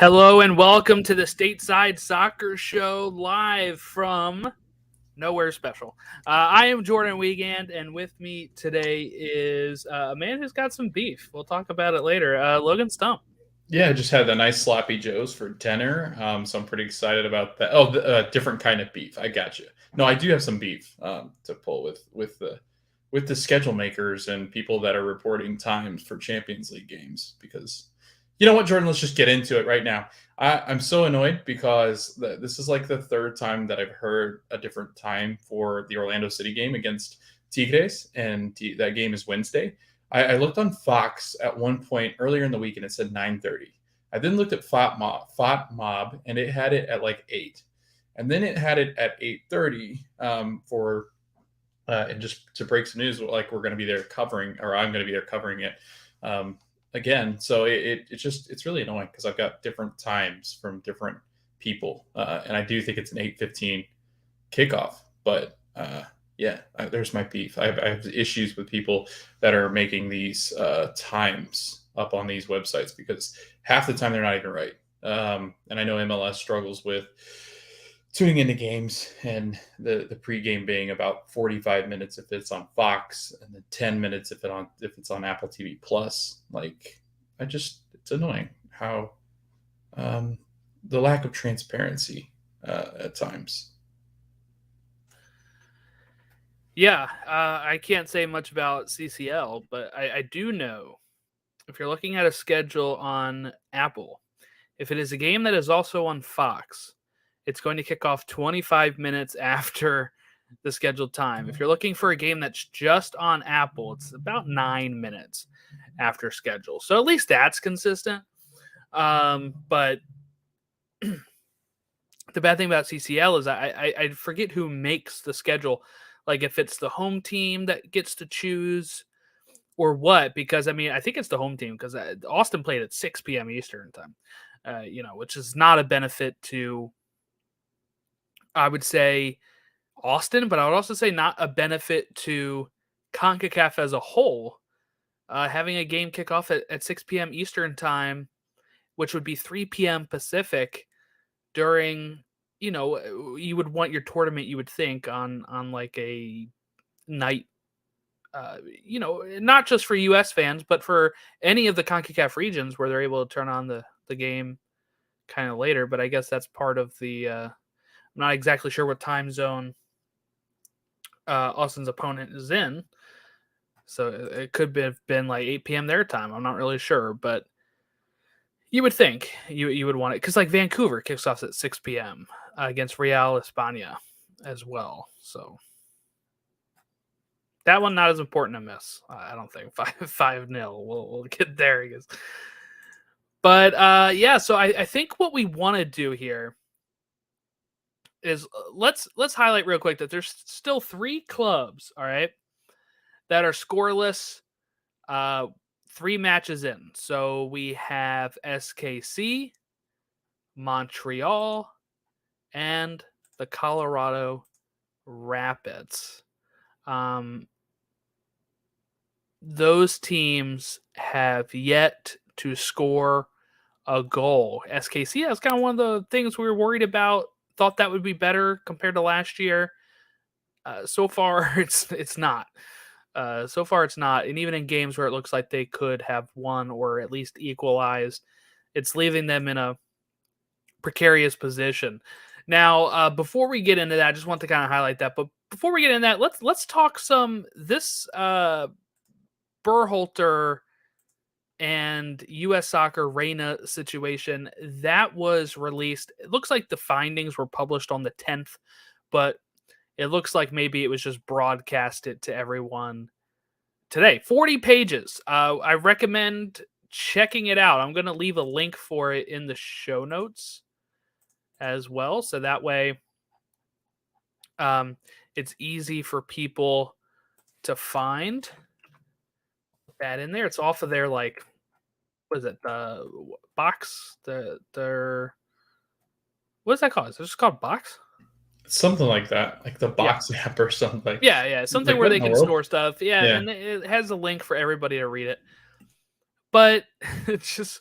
Hello and welcome to the Stateside Soccer Show live from Nowhere Special. I am Jordan Wiegand, and with me today is a man who's got some beef. We'll talk about it later. Logan Stump. Yeah, I just had the nice sloppy joes for dinner, so I'm pretty excited about that. Oh, different kind of beef. I got you. No, I do have some beef to pull with the schedule makers and people that are reporting times for Champions League games. Because you know what, Jordan? Let's just get into it right now. I'm so annoyed because this is like the third time that I've heard a different time for the Orlando City game against Tigres, and that game is Wednesday. I looked on Fox at one point earlier in the week and it said 9:30. I then looked at FOTMob and it had it at like 8. And then it had it at 8:30 and just to break some news, like we're going to be there covering, or I'm going to be there covering it again. So it's really annoying because I've got different times from different people. And I do think it's an 8:15 kickoff, but yeah, there's my beef. I have issues with people that are making these times up on these websites because half the time they're not even right. And I know MLS struggles with tuning into games and the pregame being about 45 minutes if it's on Fox, and then 10 minutes if it's on Apple TV Plus. Like, it's annoying how the lack of transparency at times. Yeah, I can't say much about CCL, but I do know if you're looking at a schedule on Apple, if it is a game that is also on Fox, it's going to kick off 25 minutes after the scheduled time. If you're looking for a game that's just on Apple, it's about 9 minutes after schedule. So at least that's consistent. But the bad thing about CCL is I forget who makes the schedule. Like if it's the home team that gets to choose or what, because I mean, I think it's the home team because Austin played at 6 p.m. Eastern time, which is not a benefit to, I would say, Austin, but I would also say not a benefit to CONCACAF as a whole. Having a game kick off at 6 p.m. Eastern time, which would be 3 p.m. Pacific during, you would want your tournament, you would think, on like a night, not just for U.S. fans, but for any of the CONCACAF regions where they're able to turn on the game kind of later. But I guess that's part of the, I'm not exactly sure what time zone Austin's opponent is in. So it could have been like 8 p.m. their time. I'm not really sure, but you would think you would want it because like Vancouver kicks off at 6 p.m. Against Real España as well. So that one not as important to miss. I don't think 5-0. We'll get there, I guess. But yeah, so I think what we want to do here is let's highlight real quick that there's still 3 clubs, all right, that are scoreless. 3 matches in. So we have SKC, Montreal, and the Colorado Rapids. Those teams have yet to score a goal. SKC, that's kind of one of the things we were worried about. Thought that would be better compared to last year. So far, it's not. So far, it's not. And even in games where it looks like they could have won or at least equalized, it's leaving them in a precarious position. Now, before we get into that, I just want to kind of highlight that. But before we get into that, let's talk some this Berhalter and U.S. Soccer Reyna situation that was released. It looks like the findings were published on the 10th, but it looks like maybe it was just broadcasted to everyone today. 40 pages. I recommend checking it out. I'm going to leave a link for it in the show notes as well. So that way it's easy for people to find that in there. It's off of their, like, what is it? The box? Their what is that called? Is it just called Box? Something like that, like the Box app or something. Yeah, something Like, where what they in the can world? store stuff. Yeah, Yeah. and it has a link for everybody to read it. But it's just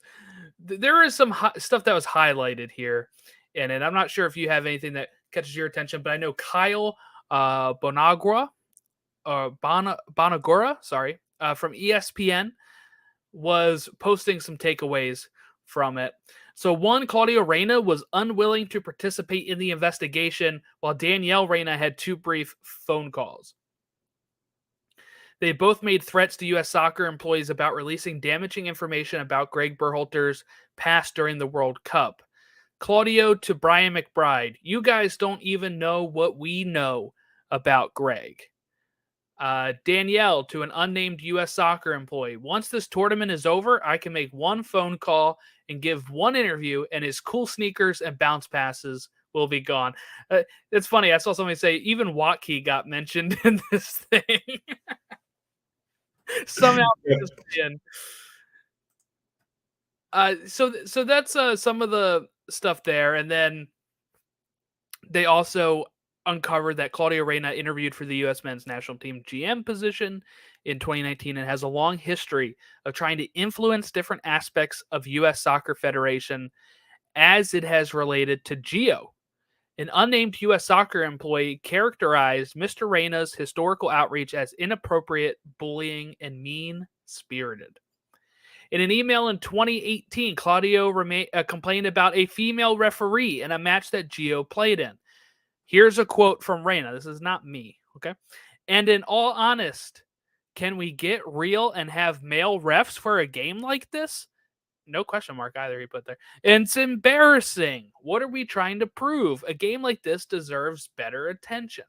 there is some stuff that was highlighted here in it. I'm not sure if you have anything that catches your attention, but I know Kyle Bonagora, Bonagora, sorry, from ESPN was posting some takeaways from it. So one, Claudio Reyna was unwilling to participate in the investigation, while Danielle Reyna had 2 brief phone calls. They both made threats to U.S. soccer employees about releasing damaging information about Greg Berhalter's past during the World Cup. Claudio to Brian McBride, you guys don't even know what we know about Greg. Danielle to an unnamed U.S. soccer employee. Once this tournament is over, I can make one phone call and give one interview, and his cool sneakers and bounce passes will be gone. It's funny. I saw somebody say even Watkey got mentioned in this thing. Somehow. So that's some of the stuff there, and then they also uncovered that Claudio Reyna interviewed for the U.S. men's national team GM position in 2019 and has a long history of trying to influence different aspects of U.S. Soccer Federation as it has related to Gio. An unnamed U.S. soccer employee characterized Mr. Reyna's historical outreach as inappropriate, bullying, and mean-spirited. In an email in 2018, Claudio complained about a female referee in a match that Gio played in. Here's a quote from Reyna. This is not me, okay? And in all honest, can we get real and have male refs for a game like this? No question mark either, he put there. And it's embarrassing. What are we trying to prove? A game like this deserves better attention.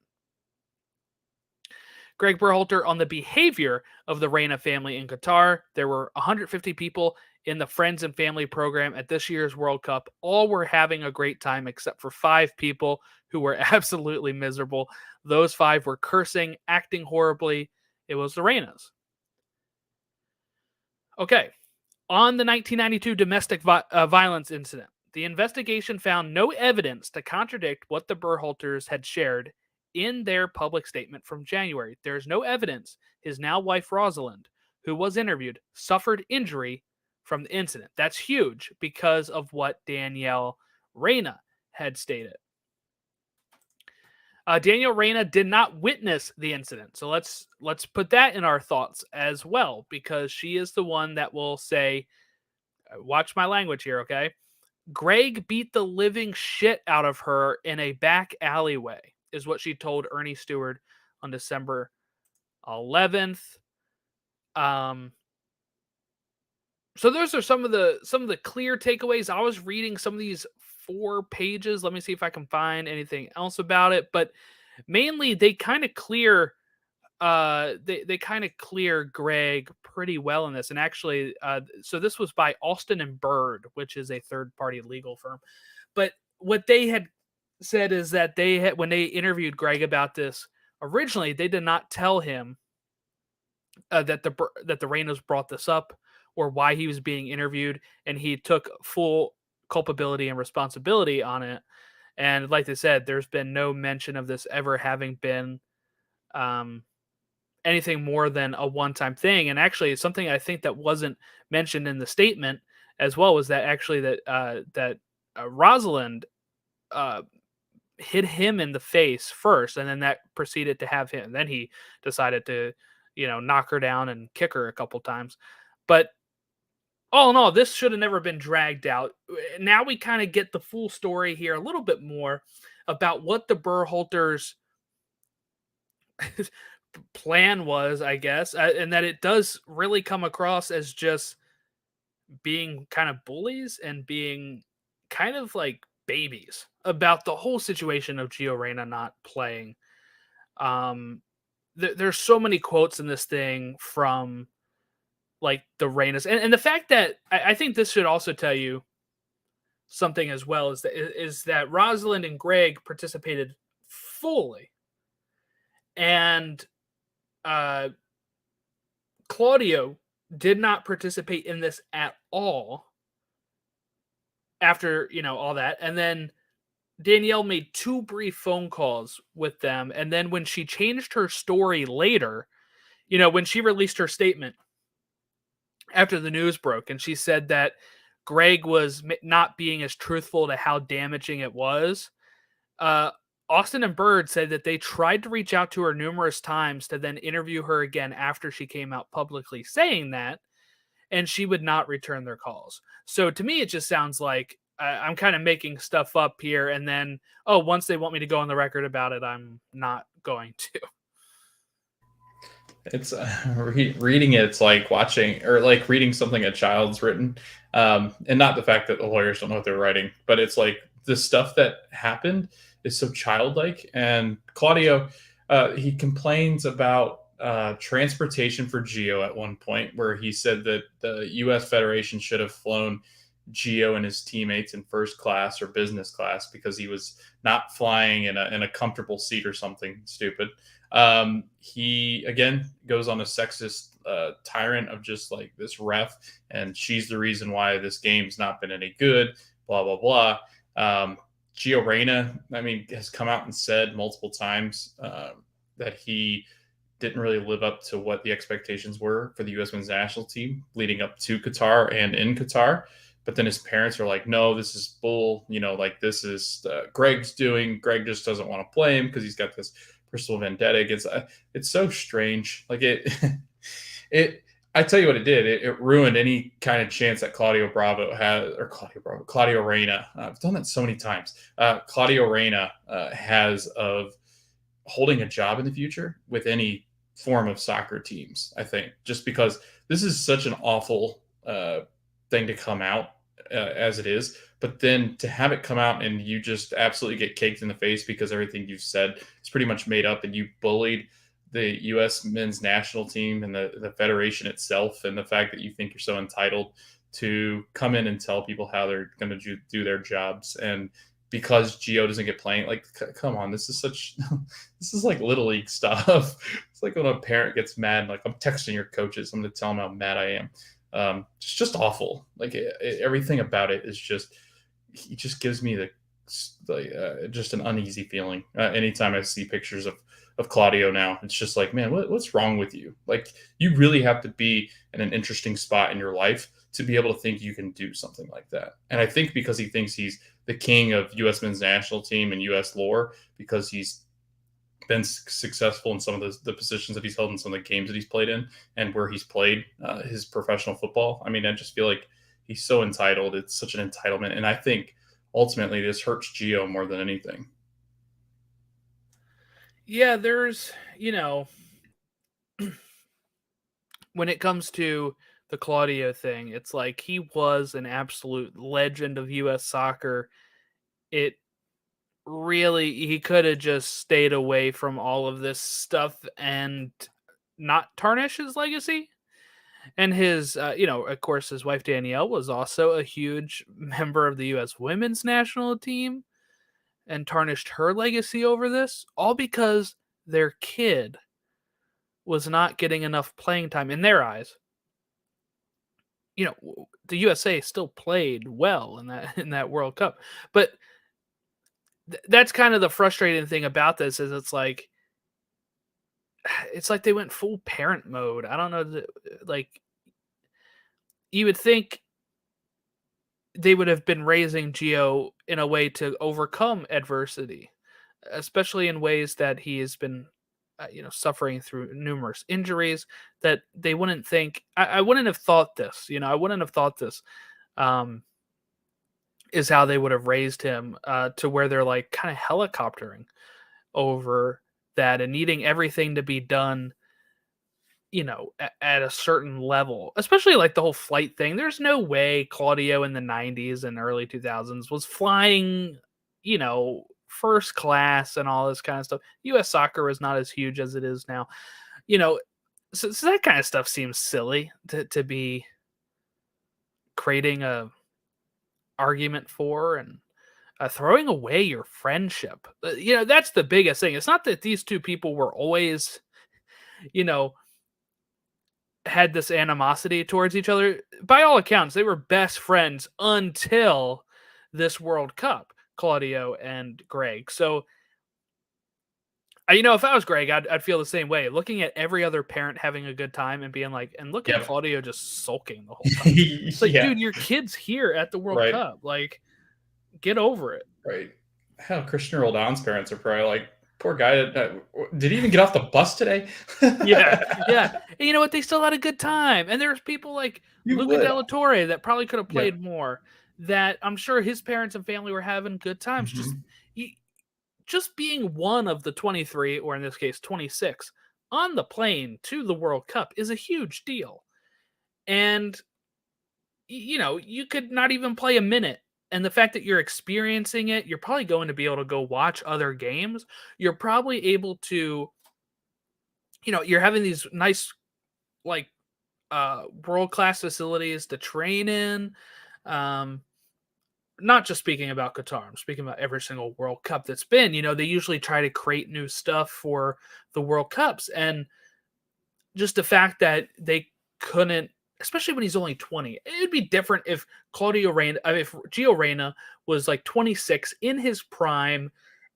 Greg Berhalter on the behavior of the Reyna family in Qatar. There were 150 people in the Friends and Family program at this year's World Cup. All were having a great time except for 5 people who were absolutely miserable. Those 5 were cursing, acting horribly. It was the Reynas. Okay. On the 1992 domestic violence incident, the investigation found no evidence to contradict what the Berhalters had shared in their public statement from January. There's no evidence his now wife Rosalind, who was interviewed, suffered injury from the incident. That's huge because of what Danielle Reyna had stated. Danielle Reyna did not witness the incident. So let's put that in our thoughts as well, because she is the one that will say, watch my language here, okay? Greg beat the living shit out of her in a back alleyway, is what she told Ernie Stewart on December 11th. So those are some of the clear takeaways. I was reading some of these 4 pages. Let me see if I can find anything else about it. But mainly, they kind of clear. They kind of clear Greg pretty well in this. And actually, so this was by Alston and Bird, which is a third-party legal firm. But what they had said is that when they interviewed Greg about this originally, they did not tell him that the Reynas brought this up or why he was being interviewed, and he took full culpability and responsibility on it. And like they said, there's been no mention of this ever having been anything more than a one-time thing. And actually, it's something I think that wasn't mentioned in the statement as well was that actually that Rosalind hit him in the face first, and then that proceeded to have him. Then he decided to, knock her down and kick her a couple times. But all in all, this should have never been dragged out. Now we kind of get the full story here a little bit more about what the Berhalters plan was, I guess, and that it does really come across as just being kind of bullies and being kind of like babies about the whole situation of Gio Reyna not playing. There's so many quotes in this thing from like the Reynas, and the fact that I think this should also tell you something as well is that Rosalind and Greg participated fully, and Claudio did not participate in this at all after all that. And then Danielle made 2 brief phone calls with them, and then when she changed her story later, when she released her statement after the news broke, and she said that Greg was not being as truthful to how damaging it was. Austin and Bird said that they tried to reach out to her numerous times to then interview her again after she came out publicly saying that, and she would not return their calls. So to me, it just sounds like I'm kind of making stuff up here, and then, once they want me to go on the record about it, I'm not going to. It's reading it. It's like watching or like reading something a child's written, and not the fact that the lawyers don't know what they're writing, but it's like the stuff that happened is so childlike. And Claudio, he complains about transportation for Gio at one point, where he said that the U.S. Federation should have flown Gio and his teammates in first class or business class because he was not flying in a comfortable seat or something stupid. He again goes on a sexist tyrant of just like this ref, and she's the reason why this game's not been any good. Blah blah blah. Gio Reyna, I mean, has come out and said multiple times that he didn't really live up to what the expectations were for the U.S. men's national team leading up to Qatar and in Qatar. But then his parents are like, no, this is bull. Like this is Greg's doing. Greg just doesn't want to play him because he's got this personal vendetta against. It's so strange. Like it. I tell you what it did. It ruined any kind of chance that Claudio Reyna. I've done that so many times. Claudio Reyna has of holding a job in the future with any form of soccer teams. I think just because this is such an awful thing to come out as it is, but then to have it come out and you just absolutely get caked in the face because everything you've said is pretty much made up and you bullied the U.S. men's national team and the federation itself, and the fact that you think you're so entitled to come in and tell people how they're going to do their jobs. And because Gio doesn't get playing, like, come on, this is like little league stuff. It's like when a parent gets mad, like, I'm texting your coaches, I'm going to tell them how mad I am. It's just awful. Like everything about it is just, he just gives me just an uneasy feeling. Anytime I see pictures of Claudio now, it's just like, man, what's wrong with you? Like, you really have to be in an interesting spot in your life to be able to think you can do something like that. And I think because he thinks he's the king of U.S. men's national team and U.S. lore, because he's been successful in some of the positions that he's held in some of the games that he's played in and where he's played his professional football. I mean, I just feel like he's so entitled. It's such an entitlement. And I think ultimately this hurts Gio more than anything. Yeah, there's, when it comes to the Claudio thing, it's like he was an absolute legend of U.S. soccer. He could have just stayed away from all of this stuff and not tarnish his legacy. And his, of course, his wife Danielle was also a huge member of the U.S. women's national team and tarnished her legacy over this, all because their kid was not getting enough playing time in their eyes. The USA still played well in that World Cup, but that's kind of the frustrating thing about this is it's like they went full parent mode. I don't know, like, you would think they would have been raising Gio in a way to overcome adversity, especially in ways that he has been, suffering through numerous injuries, that they wouldn't think. I wouldn't have thought this. I wouldn't have thought this is how they would have raised him to where they're like kind of helicoptering over that and needing everything to be done, at a certain level, especially like the whole flight thing. There's no way Claudio in the 90s and early 2000s was flying, first class and all this kind of stuff. U.S. soccer is not as huge as it is now, so that kind of stuff seems silly to be creating a argument for and throwing away your friendship. That's the biggest thing. It's not that these two people were always, had this animosity towards each other. By all accounts, they were best friends until this World Cup, Claudio and Greg. So If I was Greg, I'd feel the same way. Looking at every other parent having a good time and being like, and look at Yep. Claudio just sulking the whole time. It's like, Yeah. dude, your kid's here at the World Right. Cup. Like, get over it. Right. Hell, Christian Roldan's parents are probably like, poor guy. Did he even get off the bus today? Yeah, yeah. And you know what? They still had a good time. And there's people like You Luca would. Della Torre that probably could have Yeah. played more. That I'm sure his parents and family were having good times. Mm-hmm. Just being one of the 23, or in this case 26, on the plane to the World Cup is a huge deal. And you could not even play a minute. And the fact that you're experiencing it, you're probably going to be able to go watch other games. You're probably able to, you're having these nice, like, world-class facilities to train in. Um, Not just speaking about Qatar, I'm speaking about every single World Cup that's been. They usually try to create new stuff for the World Cups. And just the fact that they couldn't, especially when he's only 20. It'd be different if if Gio Reyna was like 26 in his prime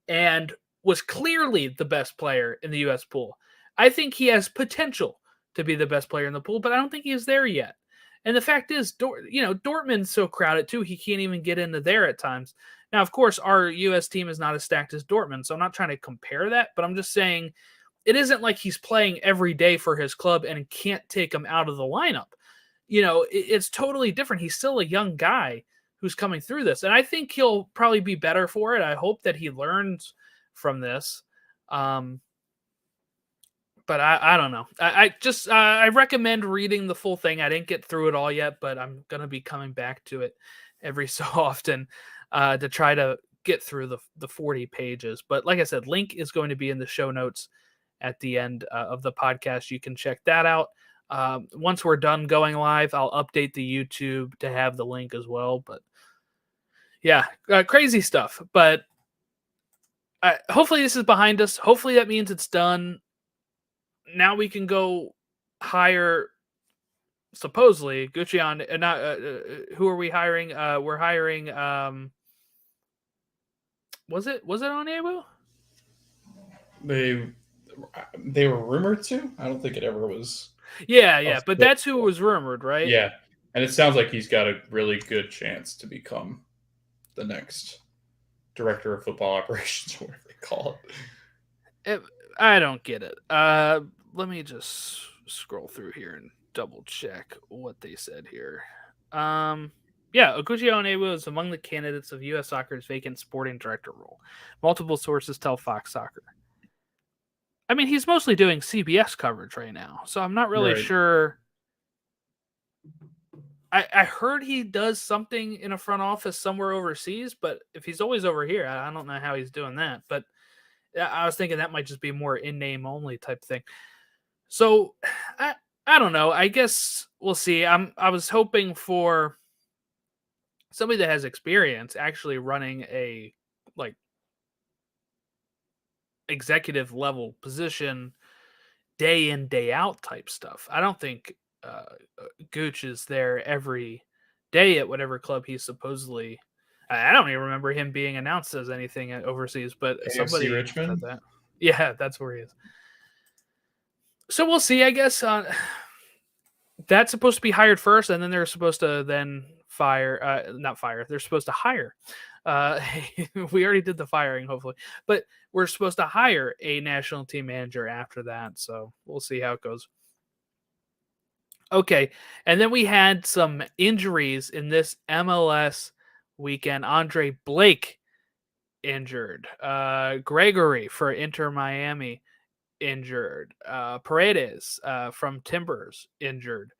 and was clearly the best player in the U.S. pool. I think he has potential to be the best player in the pool, but I don't think he is there yet. And the fact is, Dortmund's so crowded too, he can't even get into there at times. Now, of course, our U.S. team is not as stacked as Dortmund, so I'm not trying to compare that, but I'm just saying it isn't like he's playing every day for his club and can't take him out of the lineup. It's totally different. He's still a young guy who's coming through this, and I think he'll probably be better for it. I hope that he learns from this. But I don't know. I recommend reading the full thing. I didn't get through it all yet, but I'm gonna be coming back to it every so often to try to get through the 40 pages. But like I said, link is going to be in the show notes at the end of the podcast. You can check that out. Once we're done going live, I'll update the YouTube to have the link as well. But yeah, crazy stuff. But hopefully this is behind us. Hopefully that means it's done. Now we can go hire, supposedly, Gucci on. Not who are we hiring? We're hiring. Was it Onyewu? They were rumored to. I don't think it ever was. Yeah, but that's who was rumored, right? Yeah, and it sounds like he's got a really good chance to become the next director of football operations, or whatever they call it. I don't get it. Let me just scroll through here and double check what they said here. Yeah, Oguchi Onyewu is among the candidates of U.S. Soccer's vacant sporting director role. Multiple sources tell Fox Soccer. I mean, he's mostly doing CBS coverage right now, so I'm not really sure. I heard he does something in a front office somewhere overseas, but if he's always over here, I don't know how he's doing that. But I was thinking that might just be more in-name only type thing. So I don't know. I guess we'll see. I was hoping for somebody that has experience actually running a like executive level position, day in, day out type stuff. I don't think Gooch is there every day at whatever club he's supposedly. I don't even remember him being announced as anything overseas, but AFC somebody Richmond? said that. Yeah, that's where he is. So we'll see, I guess. That's supposed to be hired first, and then they're supposed to then not fire. They're supposed to hire. We already did the firing, hopefully, but we're supposed to hire a national team manager after that. So we'll see how it goes. Okay, and then we had some injuries in this MLS weekend. Andre Blake injured. Gregory for Inter Miami injured. Paredes from Timbers injured.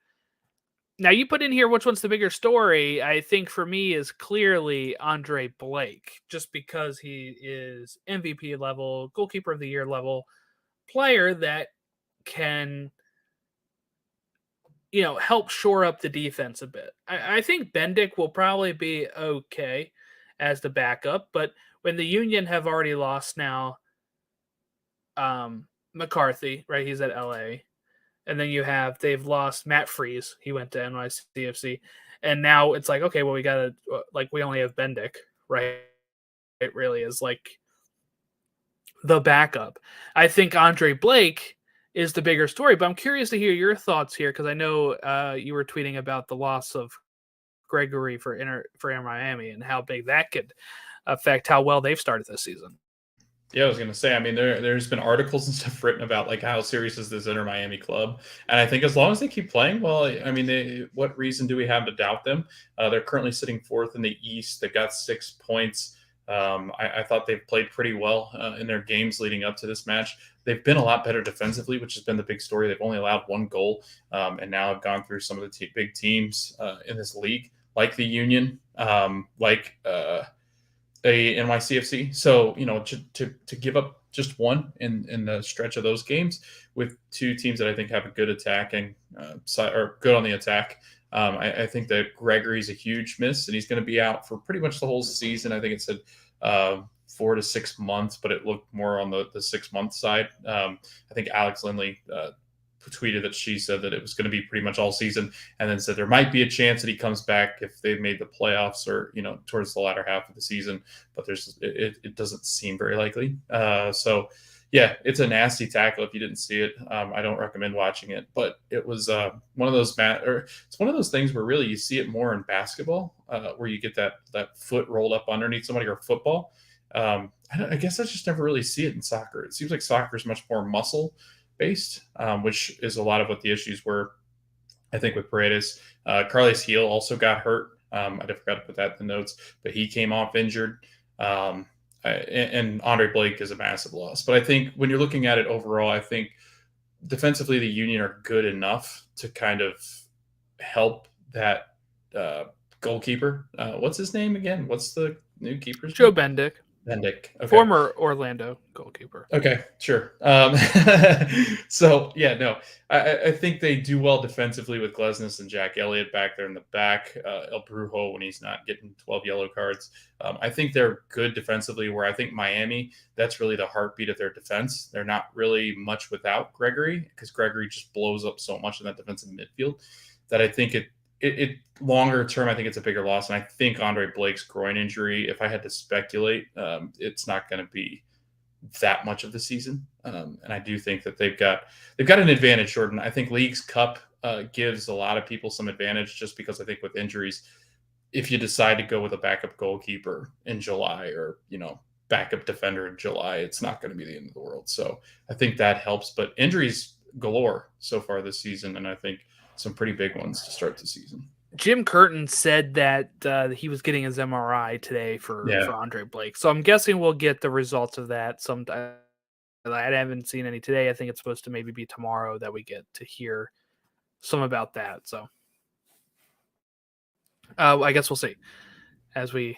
Now you put in here which one's the bigger story. I think for me is clearly Andre Blake, just because he is MVP level, goalkeeper of the year level player that can help shore up the defense a bit. I think Bendick will probably be okay as the backup, but when the Union have already lost now, McCarthy, right? He's at LA. And then they've lost Matt Freeze. He went to NYCFC. And now it's like, okay, well, we only have Bendick, right? It really is like the backup. I think Andre Blake is the bigger story, but I'm curious to hear your thoughts here because I know you were tweeting about the loss of Gregory for Inter Miami and how big that could affect how well they've started this season. Yeah, I was gonna say. I mean, there's been articles and stuff written about like how serious is this Inter Miami club, and I think as long as they keep playing well, I mean, what reason do we have to doubt them? They're currently sitting fourth in the East. They've got 6 points. I thought they've played pretty well in their games leading up to this match. They've been a lot better defensively, which has been the big story. They've only allowed 1 goal, and now have gone through some of the big teams in this league, like the Union, like a NYCFC. So, to give up just 1 in the stretch of those games with 2 teams that I think have a good attacking side or good on the attack. I think that Gregory's a huge miss, and he's going to be out for pretty much the whole season. I think it said 4 to 6 months, but it looked more on the 6-month side. I think Alex Lindley tweeted that she said that it was going to be pretty much all season, and then said there might be a chance that he comes back if they made the playoffs or towards the latter half of the season, but it doesn't seem very likely. So yeah, it's a nasty tackle. If you didn't see it, I don't recommend watching it, but it was one of those it's one of those things where really you see it more in basketball, where you get that foot rolled up underneath somebody, or football. I guess I just never really see it in soccer. It seems like soccer is much more muscle based, which is a lot of what the issues were, I think, with Paredes. Carles Heel also got hurt. I forgot to put that in the notes, but he came off injured. And Andre Blake is a massive loss. But I think when you're looking at it overall, I think defensively the Union are good enough to kind of help that goalkeeper. What's his name again? What's the new keeper's Joe name? Bendik. Okay. Former Orlando goalkeeper. Okay, sure. So yeah, no, I think they do well defensively with Glesnes and Jack Elliott back there in the back. El Brujo, when he's not getting 12 yellow cards, I think they're good defensively. Where I think Miami, that's really the heartbeat of their defense. They're not really much without Gregory, because Gregory just blows up so much in that defensive midfield that I think it longer term, I think it's a bigger loss. And I think Andre Blake's groin injury, if I had to speculate, it's not going to be that much of the season. And I do think that they've got an advantage, Jordan. I think League's Cup gives a lot of people some advantage, just because I think with injuries, if you decide to go with a backup goalkeeper in July, or, backup defender in July, it's not going to be the end of the world. So I think that helps, but injuries galore so far this season. And I think some pretty big ones to start the season. Jim Curtin said that he was getting his MRI today for Andre Blake. So I'm guessing we'll get the results of that sometime. I haven't seen any today. I think it's supposed to maybe be tomorrow that we get to hear some about that. So I guess we'll see as we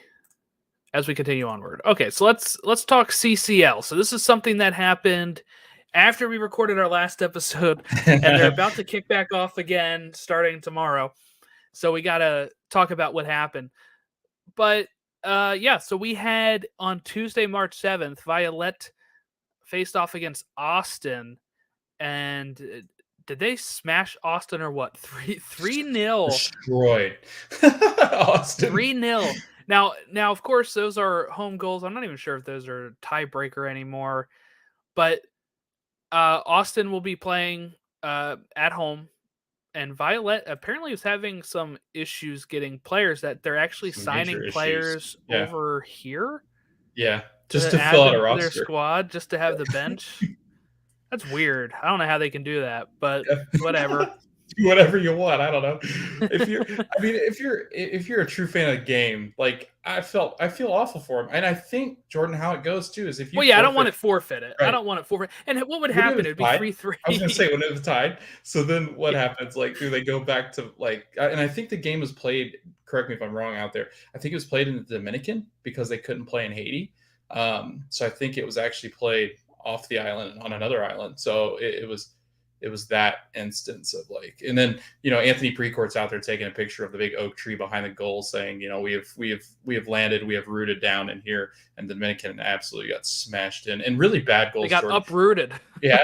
continue onward. Okay, so let's talk CCL. So this is something that happened after we recorded our last episode, and they're about to kick back off again starting tomorrow. So we got to talk about what happened. But so we had on Tuesday, March 7th, Violette faced off against Austin. And did they smash Austin or what? 3-0. Destroyed Austin. 3-0. Now, of course, those are home goals. I'm not even sure if those are tiebreaker anymore. But Austin will be playing at home, and Violet apparently is having some issues getting players, that they're actually signing players over here. Yeah, just to fill out a roster. Their squad, just to have the bench. That's weird. I don't know how they can do that, but whatever. Whatever you want. I don't know. If you're a true fan of the game, like I feel awful for him. And I think, Jordan, how it goes too is if you I don't want it forfeited. Right. I don't want it forfeited. And what would happen? It'd be 3-3. I was gonna say when it was tied. So then what happens? Like, do they go back to and I think the game was played, correct me if I'm wrong out there, I think it was played in the Dominican because they couldn't play in Haiti. So I think it was actually played off the island on another island. So it was it was that instance of like, and then, you know, Anthony Precourt's out there taking a picture of the big oak tree behind the goal saying, you know, we have landed, we have rooted down in here. And the Dominican absolutely got smashed in, and really bad goals. They got uprooted. Yeah.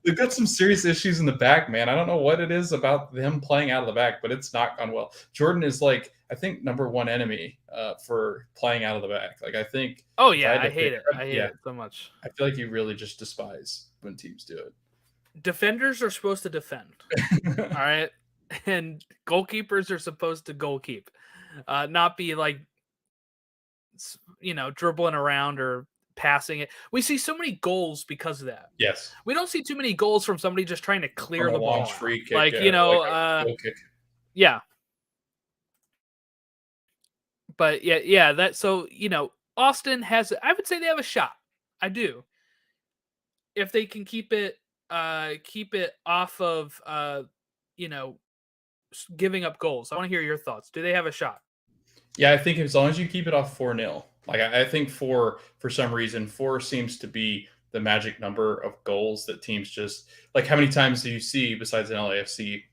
They've got some serious issues in the back, man. I don't know what it is about them playing out of the back, but it's not gone well. Jordan is like, I think, number one enemy for playing out of the back. Like, I think. Oh yeah, I hate it. I hate it so much. I feel like you really just despise when teams do it. Defenders are supposed to defend. All right. And goalkeepers are supposed to goalkeep. Not be like, you know, dribbling around or passing it. We see so many goals because of that. Yes. We don't see too many goals from somebody just trying to clear the ball. Free kick, like, you know, like kick. Yeah. But yeah, that, so, you know, Austin has, I would say they have a shot. I do. If they can keep it off of, you know, giving up goals. I want to hear your thoughts. Do they have a shot? Yeah, I think as long as you keep it off 4-0. Like, I think for some reason, 4 seems to be the magic number of goals that teams just, like, how many times do you see, besides an LAFC,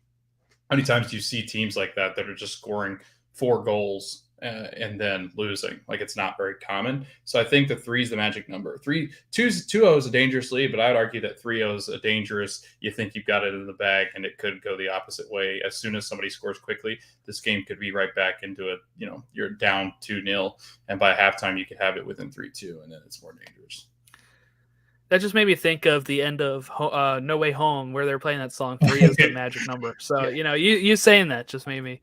how many times do you see teams like that are just scoring 4 goals and then losing? Like, it's not very common. So I think the 3 is the magic number. 2-0 is a dangerous lead, but I would argue that 3-0 is a dangerous, you think you've got it in the bag, and it could go the opposite way. As soon as somebody scores quickly, this game could be right back into it. You know, you're down 2-0, and by halftime you could have it within 3-2, and then it's more dangerous. That just made me think of the end of No Way Home, where they're playing that song. 3 is the magic number. So, yeah. You know, you saying that just made me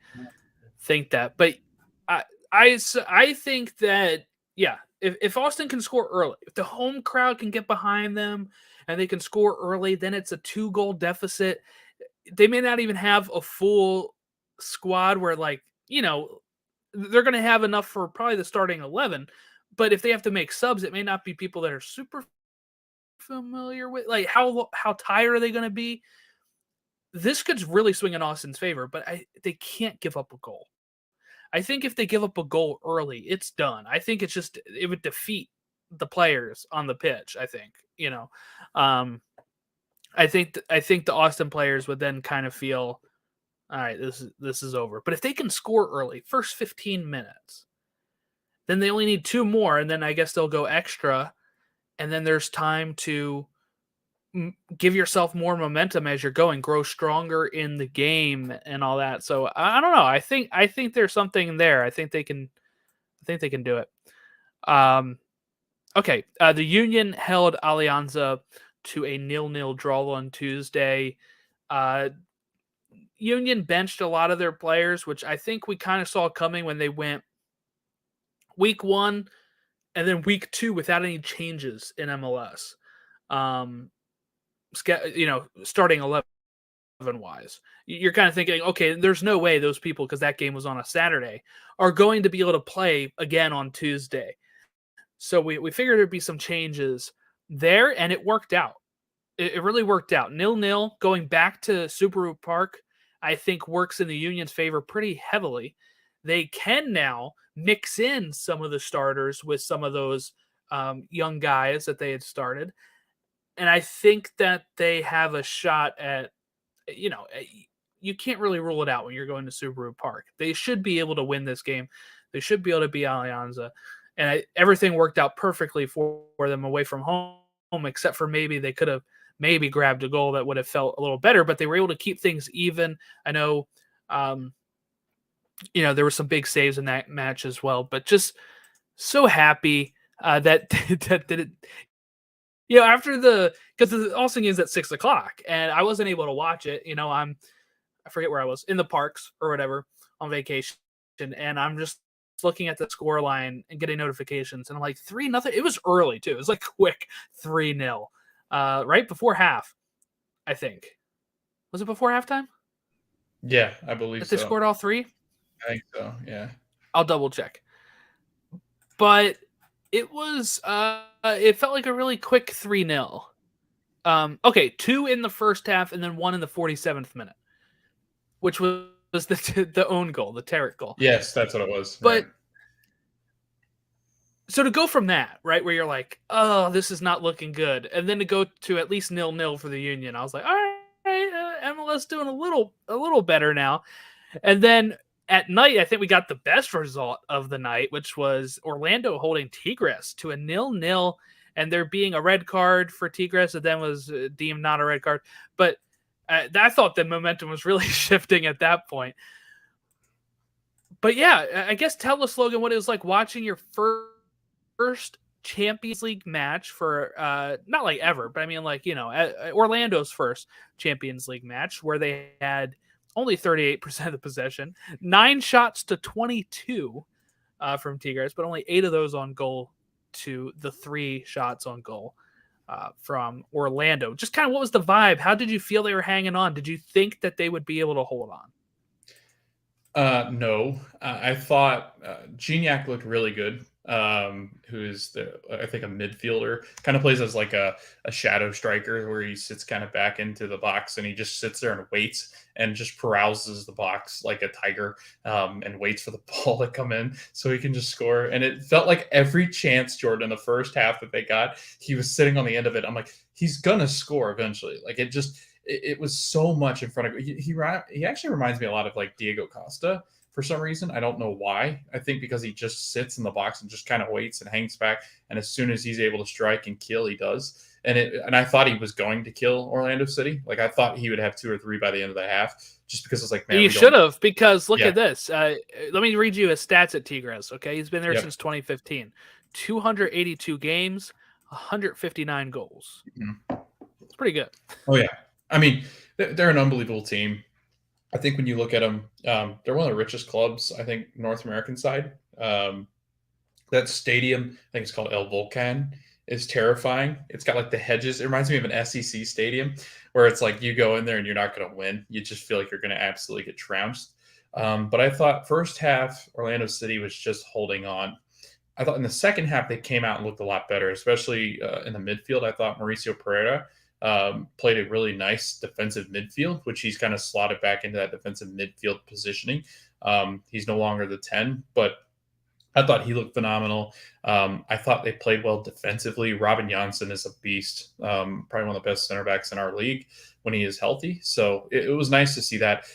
think that. But I think that, yeah, if Austin can score early, if the home crowd can get behind them and they can score early, then it's a 2-goal deficit. They may not even have a full squad where, like, you know, they're going to have enough for probably the starting 11. But if they have to make subs, it may not be people that are super familiar with, like, how tired are they going to be? This could really swing in Austin's favor, but they can't give up a goal. I think if they give up a goal early, it's done. I think it's just, it would defeat the players on the pitch. I think, you know, I think the Austin players would then kind of feel, all right, this is over. But if they can score early, first 15 minutes, then they only need 2 more, and then I guess they'll go extra, and then there's time to give yourself more momentum as you're going, grow stronger in the game and all that. So I don't know. I think there's something there. I think they can do it. Okay. The Union held Alianza to a 0-0 draw on Tuesday. Union benched a lot of their players, which I think we kind of saw coming when they went week 1 and then week 2 without any changes in MLS. You know, starting 11 wise, you're kind of thinking, okay, there's no way those people, because that game was on a Saturday, are going to be able to play again on Tuesday. So we figured there'd be some changes there, and it worked out. It really worked out. 0-0 going back to Subaru Park, I think, works in the Union's favor pretty heavily. They can now mix in some of the starters with some of those young guys that they had started. And I think that they have a shot at, you know, you can't really rule it out when you're going to Subaru Park. They should be able to win this game. They should be able to beat Alianza. And everything worked out perfectly for them away from home, except for maybe they could have maybe grabbed a goal that would have felt a little better, but they were able to keep things even. I know, you know, there were some big saves in that match as well, but just so happy that it, you know, after because the Austin game's at 6:00 and I wasn't able to watch it. You know, I forget where I was, in the parks or whatever on vacation. And I'm just looking at the score line and getting notifications. And I'm like, 3-0. It was early too. It was like quick 3-0, right before half, I think. Was it before halftime? Yeah, I believe so. They scored all 3? I think so, yeah. I'll double check. But it was, it felt like a really quick 3-0. Okay, 2 in the first half and then 1 in the 47th minute, which was the own goal, the Tarrant goal. Yes, that's what it was. But right. So to go from that, right, where you're like, oh, this is not looking good, and then to go to at least 0-0 for the Union, I was like, all right, MLS doing a little better now. And then at night, I think we got the best result of the night, which was Orlando holding Tigres to a 0-0, and there being a red card for Tigres that then was deemed not a red card. But I thought the momentum was really shifting at that point. But yeah, I guess tell us, Logan, what it was like watching your first Champions League match for not like ever, but I mean like, Orlando's first Champions League match where they had only 38% of the possession, 9 shots to 22 from Tigres, but only 8 of those on goal to the 3 shots on goal from Orlando. Just kind of what was the vibe? How did you feel they were hanging on? Did you think that they would be able to hold on? No, I thought Gignac looked really good. Who's I think a midfielder, kind of plays as like a shadow striker where he sits kind of back into the box and he just sits there and waits and just perouses the box like a tiger, and waits for the ball to come in so he can just score. And it felt like every chance, Jordan, in the first half that they got, he was sitting on the end of it. I'm like, he's gonna score eventually. Like it was so much in front of he actually reminds me a lot of like Diego Costa for some reason. I don't know why. I think because he just sits in the box and just kind of waits and hangs back, and as soon as he's able to strike and kill, he does. And I thought he was going to kill Orlando City. Like I thought he would have 2 or 3 by the end of the half, just because it's like, man, you should have, because look at this. Let me read you his stats at Tigres. Okay, he's been there since 2015. 282 games, 159 goals. Mm-hmm. It's pretty good. Oh yeah. I mean, they're an unbelievable team. I think when you look at them, they're one of the richest clubs, I think, North American side. That stadium, I think it's called El Volcan, is terrifying. It's got like the hedges. It reminds me of an SEC stadium where it's like you go in there and you're not going to win. You just feel like you're going to absolutely get trounced. But I thought first half, Orlando City was just holding on. I thought in the second half, they came out and looked a lot better, especially in the midfield. I thought Mauricio Pereira played a really nice defensive midfield, which he's kind of slotted back into that defensive midfield positioning. He's no longer the 10, but I thought he looked phenomenal. I thought they played well defensively. Robin Janssen is a beast, probably one of the best center backs in our league when he is healthy. So it was nice to see that.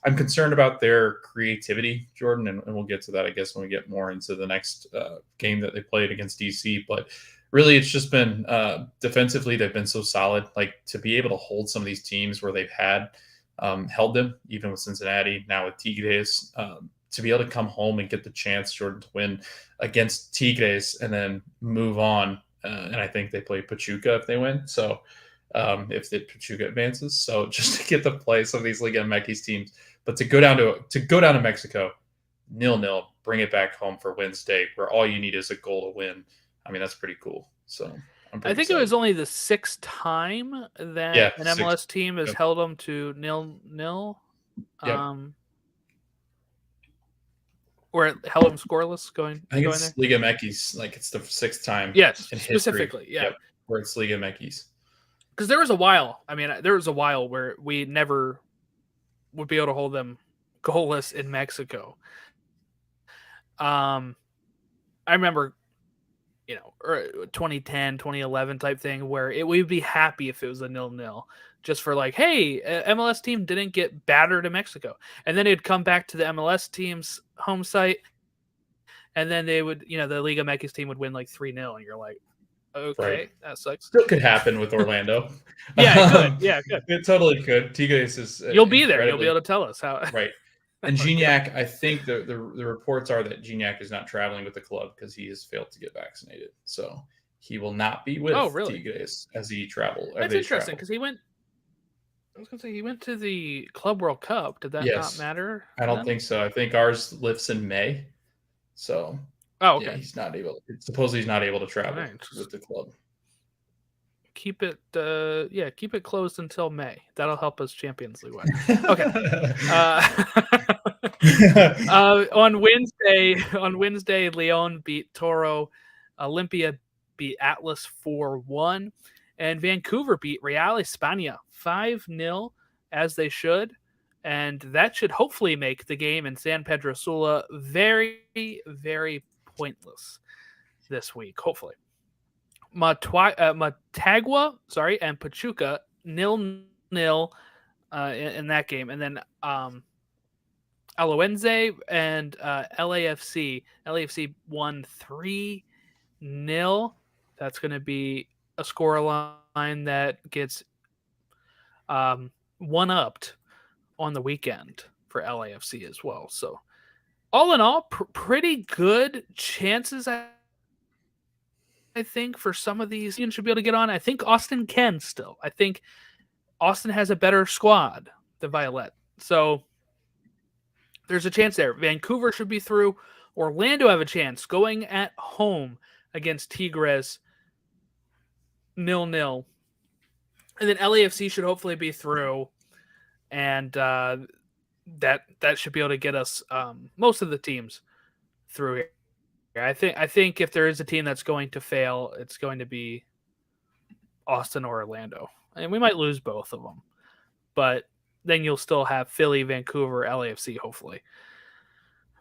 I'm concerned about their creativity, Jordan, and we'll get to that, I guess, when we get more into the next game that they played against DC. But really, it's just been defensively, they've been so solid. Like to be able to hold some of these teams where they've held them, even with Cincinnati, now with Tigres, to be able to come home and get the chance, Jordan, to win against Tigres and then move on. And I think they play Pachuca if they win. So if the Pachuca advances, so just to get to play some of these Liga MX teams, but to go down to Mexico, 0-0, bring it back home for Wednesday, where all you need is a goal to win. I mean, that's pretty cool. So I think it was only the 6th time that an MLS team has held them to 0-0. Or held them scoreless going. I think it's there? Liga MX, like it's the 6th time. Yes, in specifically, history, where it's Liga MX. Because there was a while. I mean, there was a while where we never would be able to hold them goalless in Mexico. I remember, 2010, 2011 type thing where we'd be happy if it was a 0-0, just for like, hey, MLS team didn't get battered in Mexico. And then it'd come back to the MLS team's home site, and then they would, the Liga MX team would win like 3-0, and you're like, okay, that sucks. Still could happen with Orlando. Yeah, it could. Yeah, it could. It totally could. Tigres is you'll be there. You'll be able to tell us how. Right. And Gignac, I think the reports are that Gignac is not traveling with the club because he has failed to get vaccinated. So he will not be with Tigres as he travel. That's interesting because he went. I was going to say he went to the Club World Cup. Did that not matter? I don't think so. I think ours lifts in May. So okay. He's not able. Supposedly he's not able to travel with the club. Keep it, keep it closed until May. That'll help us Champions League win. Okay. On Wednesday, Leon beat Toro. Olympia beat Atlas 4-1, and Vancouver beat Real España 5-0, as they should. And that should hopefully make the game in San Pedro Sula very, very pointless this week, hopefully. Matagua, and Pachuca 0-0 in that game, and then Alajuelense and LAFC. LAFC won 3-0. That's going to be a score line that gets one-upped on the weekend for LAFC as well. So all in all, pretty good chances, I think, for some of these you should be able to get on. I think Austin can still. I think Austin has a better squad than Violet. So there's a chance there. Vancouver should be through. Orlando have a chance going at home against Tigres 0-0. And then LAFC should hopefully be through. And that should be able to get us most of the teams through here. I think if there is a team that's going to fail, it's going to be Austin or Orlando. And we might lose both of them. But then you'll still have Philly, Vancouver, LAFC, hopefully.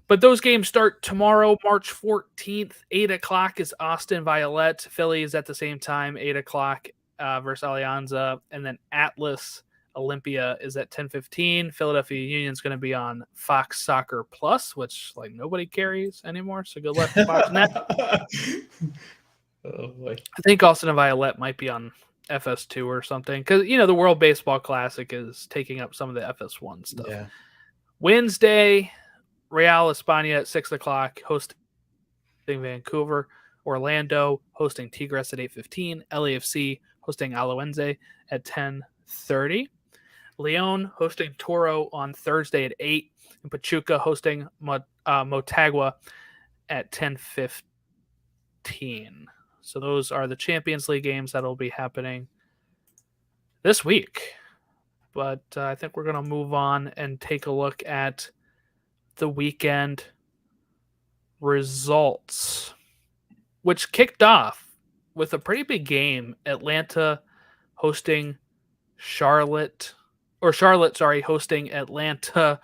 But those games start tomorrow, March 14th. 8 o'clock is Austin Violet. Philly is at the same time, 8 o'clock versus Alianza. And then Atlas Olympia is at 10:15. Philadelphia Union is going to be on Fox Soccer Plus, which nobody carries anymore. So good luck watching that. Oh boy. I think Austin and Violet might be on FS2 or something because the World Baseball Classic is taking up some of the FS1 stuff. Yeah. Wednesday, Real España at 6 o'clock hosting Vancouver. Orlando hosting Tigres at 8:15. LAFC hosting Alajuelense at 10:30. Leon hosting Toro on Thursday at 8, and Pachuca hosting Motagua at 10:15. So those are the Champions League games that will be happening this week. But I think we're going to move on and take a look at the weekend results, which kicked off with a pretty big game. Atlanta hosting Charlotte hosting Atlanta.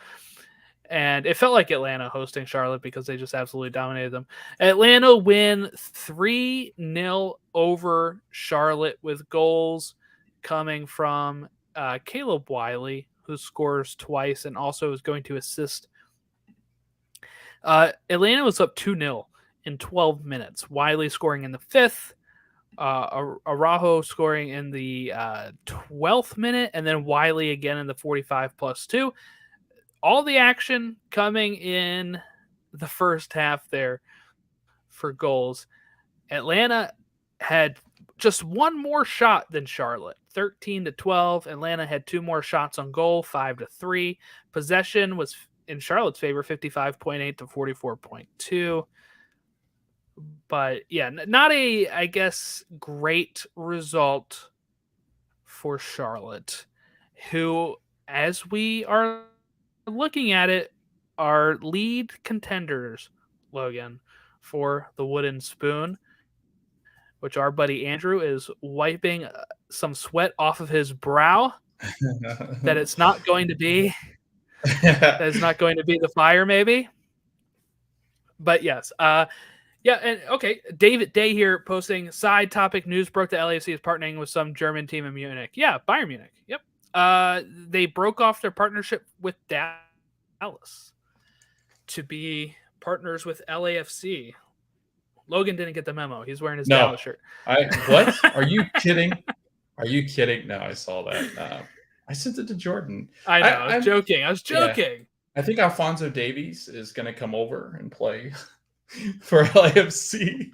And it felt like Atlanta hosting Charlotte because they just absolutely dominated them. Atlanta win 3-0 over Charlotte with goals coming from Caleb Wiley, who scores twice and also is going to assist. Atlanta was up 2-0 in 12 minutes. Wiley scoring in the 5th. Araujo scoring in the 12th minute, and then Wiley again in the 45+2. All the action coming in the first half there for goals. Atlanta had just one more shot than Charlotte, 13-12. Atlanta had 2 more shots on goal, 5-3. Possession was in Charlotte's favor, 55.8 to 44.2. But yeah, not a, I guess, great result for Charlotte, who, as we are looking at it, are lead contenders, Logan, for the wooden spoon, which our buddy Andrew is wiping some sweat off of his brow. That it's not going to be. That it's not going to be the Fire, maybe. But yes, yeah, and okay, David Day here posting side topic news broke that LAFC is partnering with some German team in Munich. Yeah, Bayern Munich. Yep. They broke off their partnership with Dallas to be partners with LAFC. Logan didn't get the memo. He's wearing his Dallas shirt. What? Are you kidding? Are you kidding? No, I saw that. I sent it to Jordan. I know. I was joking. Yeah. I think Alphonso Davies is going to come over and play for LAFC.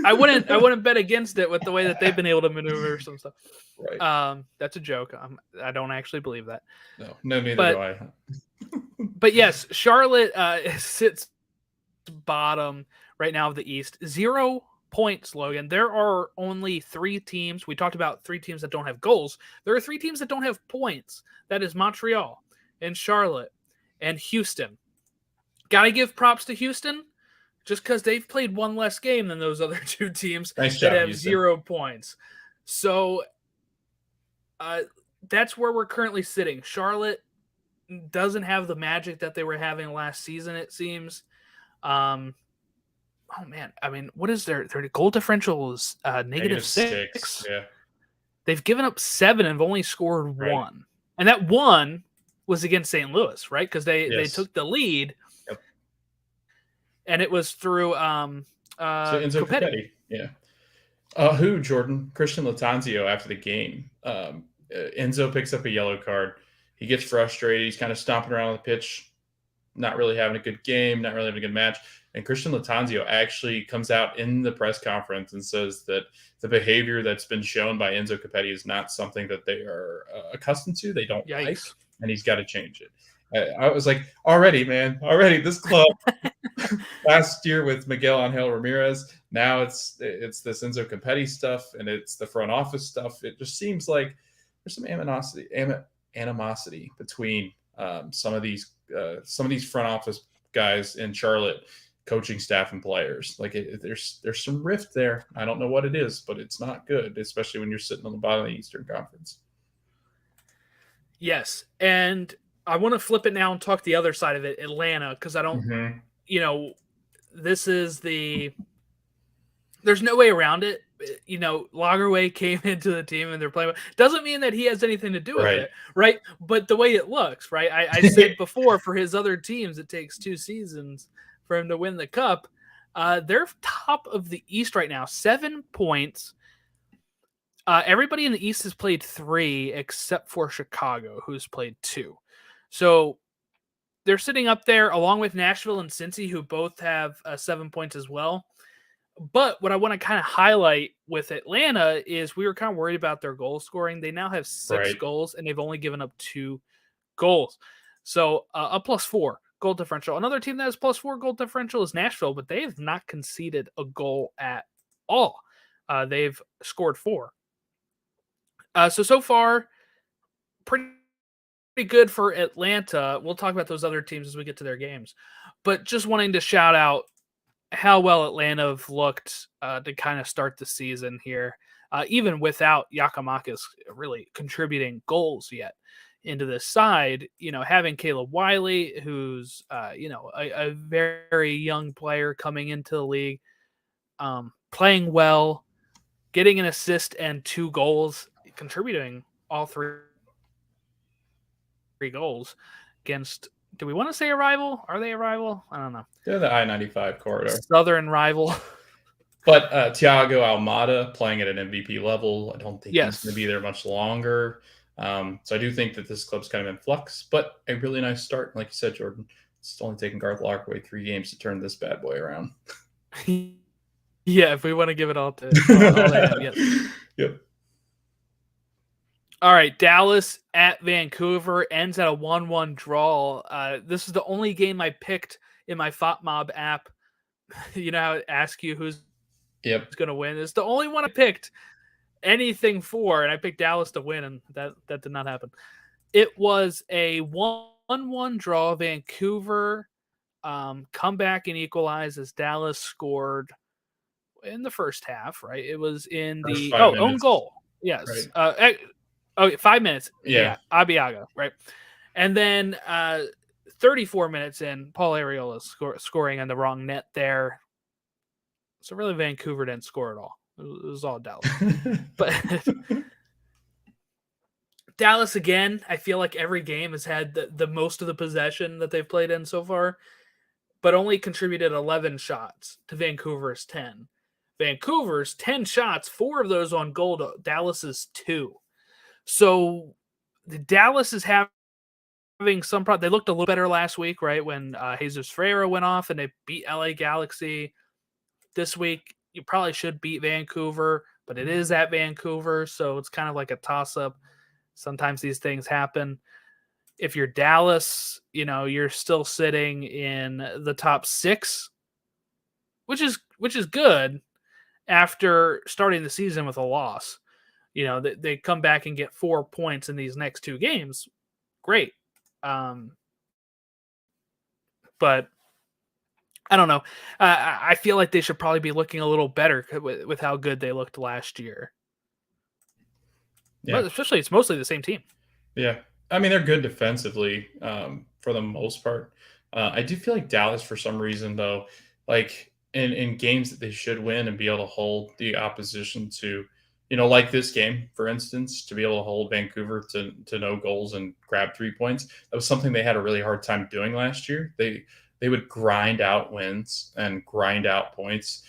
I wouldn't bet against it with the way that they've been able to maneuver some stuff. Right. That's a joke. I don't actually believe that. No, neither do I. But yes, Charlotte sits bottom right now of the East. 0 points, Logan. There are only 3 teams. We talked about 3 teams that don't have goals. There are 3 teams that don't have points. That is Montreal and Charlotte and Houston. Gotta give props to Houston just because they've played 1 less game than those other 2 teams that have Houston. 0 points. So that's where we're currently sitting. Charlotte doesn't have the magic that they were having last season, it seems. oh man, I mean, what is their goal differential is -6. -6. Yeah. They've given up 7 and have only scored Right. 1. And that 1 was against St. Louis, right? Because they Yes. took the lead, Yep. and it was through So Enzo Copetti. Copetti. Yeah. Who, Jordan? Christian Latanzio after the game. Enzo picks up a yellow card. He gets frustrated. He's kind of stomping around on the pitch, not really having a good game, not really having a good match. And Christian Latanzio actually comes out in the press conference and says that the behavior that's been shown by Enzo Copetti is not something that they are accustomed to. They don't like, Yikes. and he's got to change it. I was like, already, man, already this club last year with Miguel Angel Ramirez. Now it's this Enzo Copetti stuff, and it's the front office stuff. It just seems like there's some animosity between some of these front office guys in Charlotte, coaching staff and players. Like there's some rift there. I don't know what it is, but it's not good, especially when you're sitting on the bottom of the Eastern Conference. Yes, and I want to flip it now and talk the other side of it, Atlanta, because I don't, this is there's no way around it. Lagerwey came into the team and they're playing. Doesn't mean that he has anything to do with it, right? But the way it looks, right? I said before, for his other teams, it takes 2 seasons for him to win the cup. They're top of the East right now, 7 points. Everybody in the East has played 3 except for Chicago, who's played 2. So they're sitting up there along with Nashville and Cincy, who both have 7 points as well. But what I want to kind of highlight with Atlanta is we were kind of worried about their goal scoring. They now have 6 goals, and they've only given up 2 goals. So a +4 goal differential. Another team that has +4 goal differential is Nashville, but they have not conceded a goal at all. They've scored 4. So far, pretty good for Atlanta. We'll talk about those other teams as we get to their games. But just wanting to shout out how well Atlanta have looked to kind of start the season here, even without Giakoumakis really contributing goals yet into this side. Having Caleb Wiley, who's a very young player coming into the league, playing well, getting an assist and 2 goals, contributing all 3 goals against. Do we want to say a rival? Are they a rival? I don't know. They're the I-95 corridor. Southern rival. But Thiago Almada playing at an MVP level. I don't think he's going to be there much longer. So I do think that this club's kind of in flux, but a really nice start. Like you said, Jordan, it's only taken Garth Larkway 3 games to turn this bad boy around. Yeah, if we want to give it all to all they have, yes. Yep. All right, Dallas at Vancouver ends at a 1-1 draw. This is the only game I picked in my FOTMob app. How it asks you who's going to win. It's the only one I picked anything for, and I picked Dallas to win, and that did not happen. It was a 1-1 draw. Vancouver come back and equalize as Dallas scored in the first half, right? It was in the own goal. Yes. Right. 5 minutes. Yeah. Abiaga, right? And then 34 minutes in, Paul Arriola scoring on the wrong net there. So really Vancouver didn't score at all. It was all Dallas. But Dallas, again, I feel like every game has had the most of the possession that they've played in so far, but only contributed 11 shots to Vancouver's 10. Vancouver's 10 shots, 4 of those on goal to Dallas's 2. So the Dallas is having some problem. They looked a little better last week, right? When Jesus Ferreira went off and they beat LA Galaxy. This week, you probably should beat Vancouver, but it is at Vancouver, so it's kind of like a toss-up. Sometimes these things happen. If you're Dallas, you're still sitting in the top 6, which is good after starting the season with a loss. They come back and get 4 points in these next 2 games. Great. But I don't know. I feel like they should probably be looking a little better with how good they looked last year. Yeah. But especially, it's mostly the same team. Yeah. I mean, they're good defensively for the most part. I do feel like Dallas, for some reason, though, like in games that they should win and be able to hold the opposition to, like this game, for instance, to be able to hold Vancouver to no goals and grab 3 points. That was something they had a really hard time doing last year. They would grind out wins and grind out points.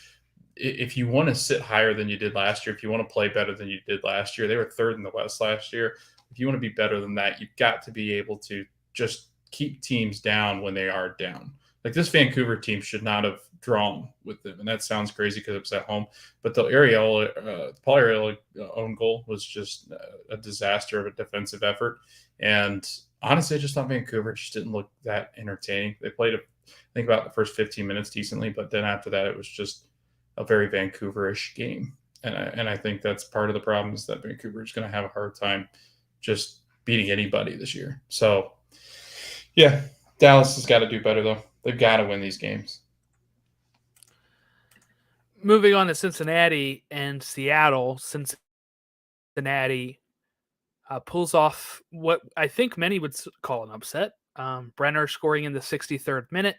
If you want to sit higher than you did last year, if you want to play better than you did last year, they were third in the West last year. If you want to be better than that, you've got to be able to just keep teams down when they are down. Like this Vancouver team should not have drawn with them, and that sounds crazy because it was at home. But the Paul Arriola own goal was just a disaster of a defensive effort. And honestly, I just thought Vancouver just didn't look that entertaining. They played, I think, about the first 15 minutes decently, but then after that, it was just a very Vancouver-ish game. And I think that's part of the problem is that Vancouver is going to have a hard time just beating anybody this year. So, yeah, Dallas has got to do better, though. They've got to win these games. Moving on to Cincinnati and Seattle. Cincinnati pulls off what I think many would call an upset. Brenner scoring in the 63rd minute.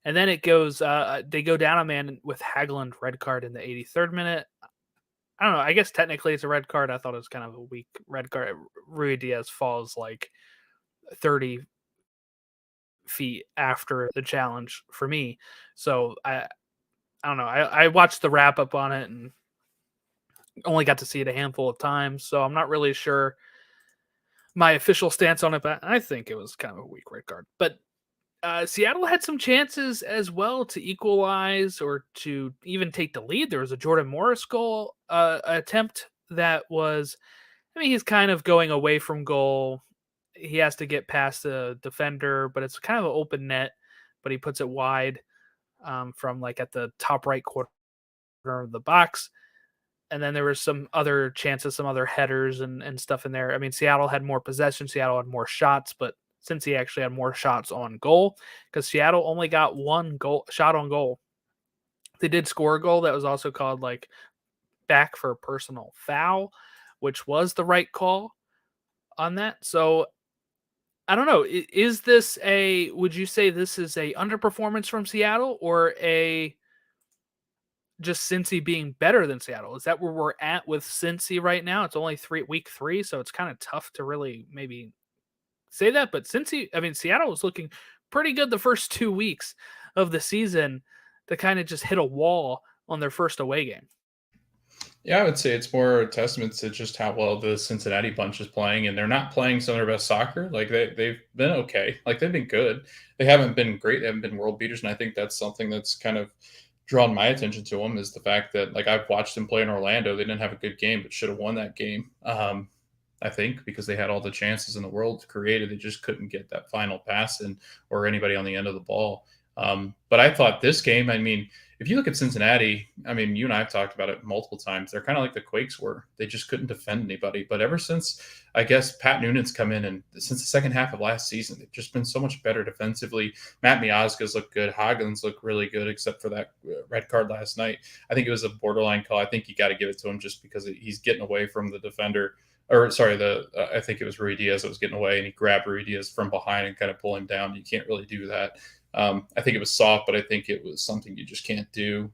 And then it goes, they go down a man with Hagelin red card in the 83rd minute. I don't know. I guess technically it's a red card. I thought it was kind of a weak red card. Ruidiaz falls like 30 feet after the challenge for me. So I don't know. I watched the wrap up on it and only got to see it a handful of times. So I'm not really sure my official stance on it, but I think it was kind of a weak red card. But Seattle had some chances as well to equalize or to even take the lead. There was a Jordan Morris goal attempt that was, he's kind of going away from goal. He has to get past the defender, but it's kind of an open net, but he puts it wide from like at the top right corner of the box. And then there was some other chances, some other headers and stuff in there. Seattle had more possession. Seattle had more shots, but Cincy actually had more shots on goal because Seattle only got one shot on goal. They did score a goal that was also called like back for personal foul, which was the right call on that. So I don't know. Is this would you say this is a underperformance from Seattle or a just Cincy being better than Seattle? Is that where we're at with Cincy right now? It's only week 3, so it's kind of tough to really maybe say that, but Seattle was looking pretty good the first 2 weeks of the season to kind of just hit a wall on their first away game. Yeah, I would say it's more a testament to just how well the Cincinnati bunch is playing, and they're not playing some of their best soccer. Like they've been okay. Like they've been good. They haven't been great. They haven't been world beaters, and I think that's something that's kind of drawn my attention to them is the fact that like I've watched them play in Orlando. They didn't have a good game, but should have won that game. I think because they had all the chances in the world to create it, they just couldn't get that final pass in or anybody on the end of the ball. But I thought this game, if you look at Cincinnati, you and I have talked about it multiple times. They're kind of like the Quakes were. They just couldn't defend anybody. But ever since, I guess, Pat Noonan's come in and since the second half of last season, they've just been so much better defensively. Matt Miazga's looked good. Hagelin's looked really good, except for that red card last night. I think it was a borderline call. I think you got to give it to him just because he's getting away from the defender. I think it was Ruidiaz that was getting away, and he grabbed Ruidiaz from behind and kind of pull him down. You can't really do that. I think it was soft, but I think it was something you just can't do.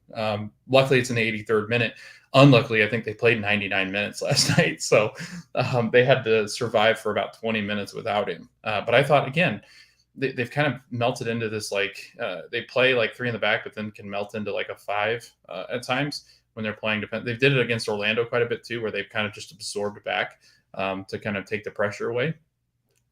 Luckily, it's in the 83rd minute. Unluckily, I think they played 99 minutes last night, so they had to survive for about 20 minutes without him. But I thought, again, they've kind of melted into this, they play like 3 in the back, but then can melt into like a 5 at times when they're playing defense. They did it against Orlando quite a bit too, where they've kind of just absorbed back to kind of take the pressure away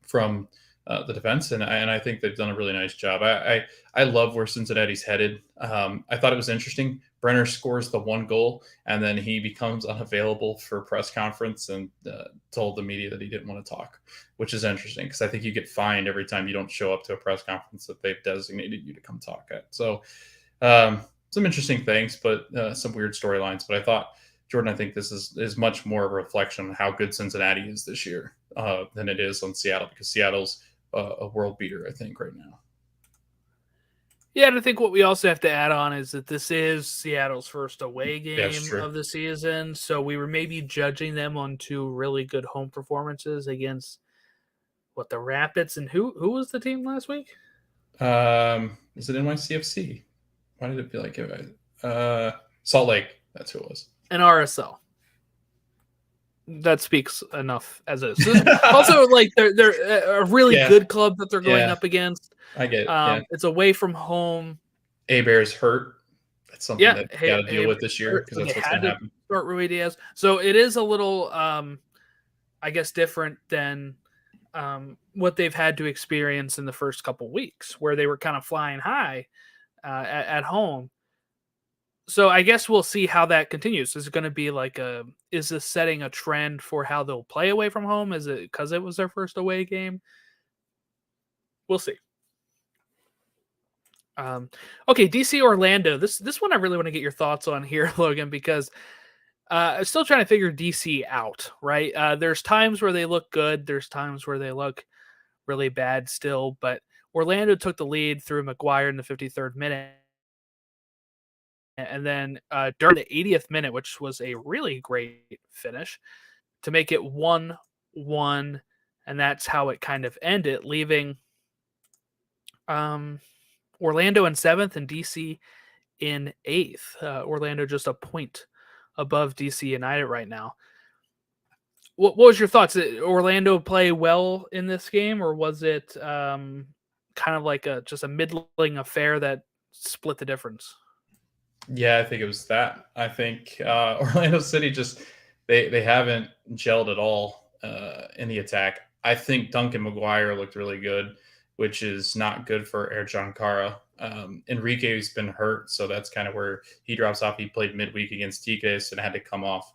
from the defense. And I think they've done a really nice job. I love where Cincinnati's headed. I thought it was interesting. Brenner scores the 1 goal and then he becomes unavailable for a press conference and told the media that he didn't want to talk, which is interesting because I think you get fined every time you don't show up to a press conference that they've designated you to come talk at. So, some interesting things, but some weird storylines. But I thought, Jordan, I think this is much more of a reflection on how good Cincinnati is this year than it is on Seattle, because Seattle's a world beater, I think, right now. Yeah, and I think what we also have to add on is that this is Seattle's first away game of the season, so we were maybe judging them on 2 really good home performances against the Rapids, and who was the team last week? Is it NYCFC? Why did it feel like it? Salt Lake. That's who it was. And RSL. That speaks enough as is. Also, like they're a really good club that they're going up against. I get it. Yeah. It's away from home. Bear's hurt. That's something that you got to deal with this year because that's what's going to happen. Start Rui Diaz. So it is a little, I guess, different than what they've had to experience in the first couple weeks, where they were kind of flying high at home. So I guess we'll see how that continues. Is it going to be like is this setting a trend for how they'll play away from home? Is it because it was their first away game? We'll see. Okay, DC Orlando. This one I really want to get your thoughts on here, Logan, because I'm still trying to figure DC out, right? There's times where they look good. There's times where they look really bad still, but Orlando took the lead through McGuire in the 53rd minute. And then during the 80th minute, which was a really great finish, to make it 1-1. And that's how it kind of ended, leaving Orlando in 7th and DC in 8th. Orlando just a point above DC United right now. What was your thoughts? Did Orlando play well in this game, or was it kind of like just a middling affair that split the difference? Yeah, I think it was that. I think Orlando City just they haven't gelled at all in the attack. I think Duncan McGuire looked really good, which is not good for Ercan Kara. Enrique's been hurt, so that's kind of where he drops off. He played midweek against Tigres and had to come off.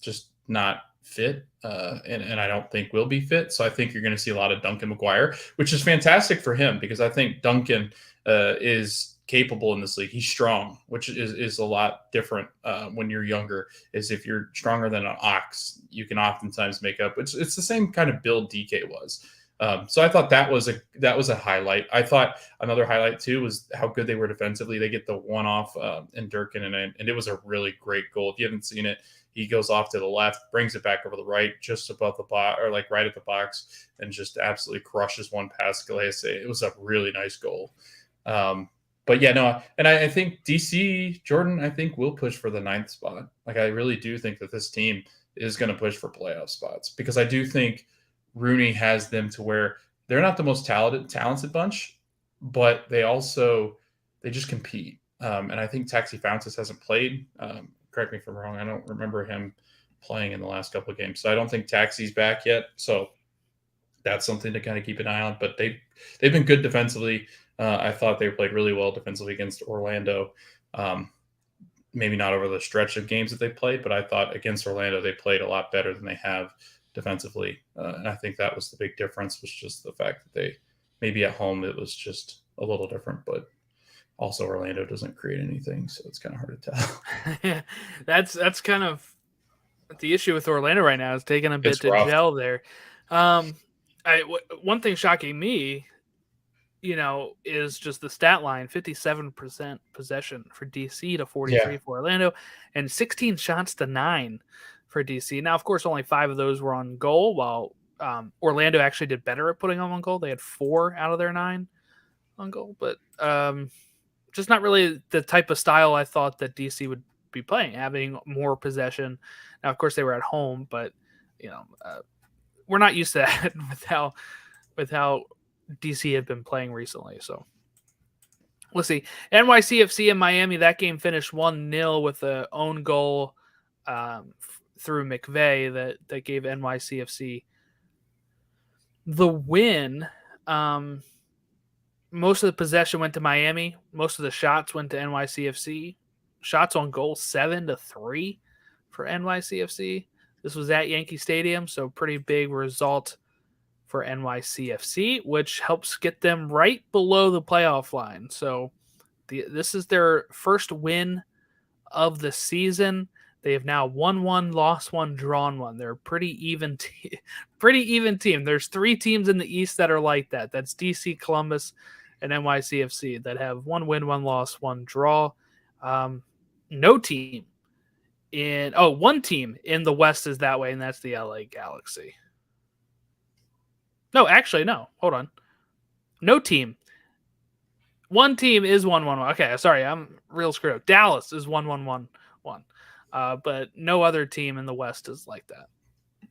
Just not fit, and I don't think will be fit. So I think you're going to see a lot of Duncan McGuire, which is fantastic for him because I think Duncan is capable in this league. He's strong, which is a lot different when you're younger. Is if you're stronger than an ox, you can oftentimes make up. It's the same kind of build DK was. So I thought that was a highlight. I thought another highlight too was how good they were defensively. They get the one off in Durkin, and it was a really great goal. If you haven't seen it, he goes off to the left, brings it back over the right, just above the box, or like right at the box, and just absolutely crushes one past Galese. It was a really nice goal. But yeah, no, and I think DC, Jordan, I think will push for the 9th spot. Like, I really do think that this team is going to push for playoff spots because I do think Rooney has them to where they're not the most talented bunch, but they just compete. And I think Taxi Fountas hasn't played. Correct me if I'm wrong. I don't remember him playing in the last couple of games. So I don't think Taxi's back yet. So that's something to kind of keep an eye on. But they've been good defensively. I thought they played really well defensively against Orlando. Maybe not over the stretch of games that they played, but I thought against Orlando they played a lot better than they have defensively. And I think that was the big difference, was just the fact that they maybe at home it was just a little different, but also Orlando doesn't create anything, so it's kind of hard to tell. That's kind of the issue with Orlando right now, is taking a bit to gel there. One thing shocking me, is just the stat line: 57% possession for DC to 43 for Orlando, and 16 shots to 9 for DC. Now, of course, only 5 of those were on goal, while Orlando actually did better at putting them on goal. They had 4 out of their 9 on goal, but just not really the type of style I thought that DC would be playing, having more possession. Now, of course, they were at home, but we're not used to that with how DC had been playing recently. So let's see. NYCFC and Miami, that game finished 1-0 with an own goal through McVeigh that gave NYCFC the win. Most of the possession went to Miami. Most of the shots went to NYCFC. Shots on goal 7-3 for NYCFC. This was at Yankee Stadium, so pretty big result for NYCFC, which helps get them right below the playoff line. So this is their first win of the season. They have now won 1, lost 1, drawn 1. They're a pretty even team. There's 3 teams in the East that are like that. That's DC, Columbus, and NYCFC that have 1 win, 1 loss, 1 draw. One team in the West is that way, and that's the LA Galaxy. No, actually, no. Hold on. No team. One team is 1-1-1. Okay, sorry, I'm real screwed up. Dallas is 1-1-1-1. But no other team in the West is like that. I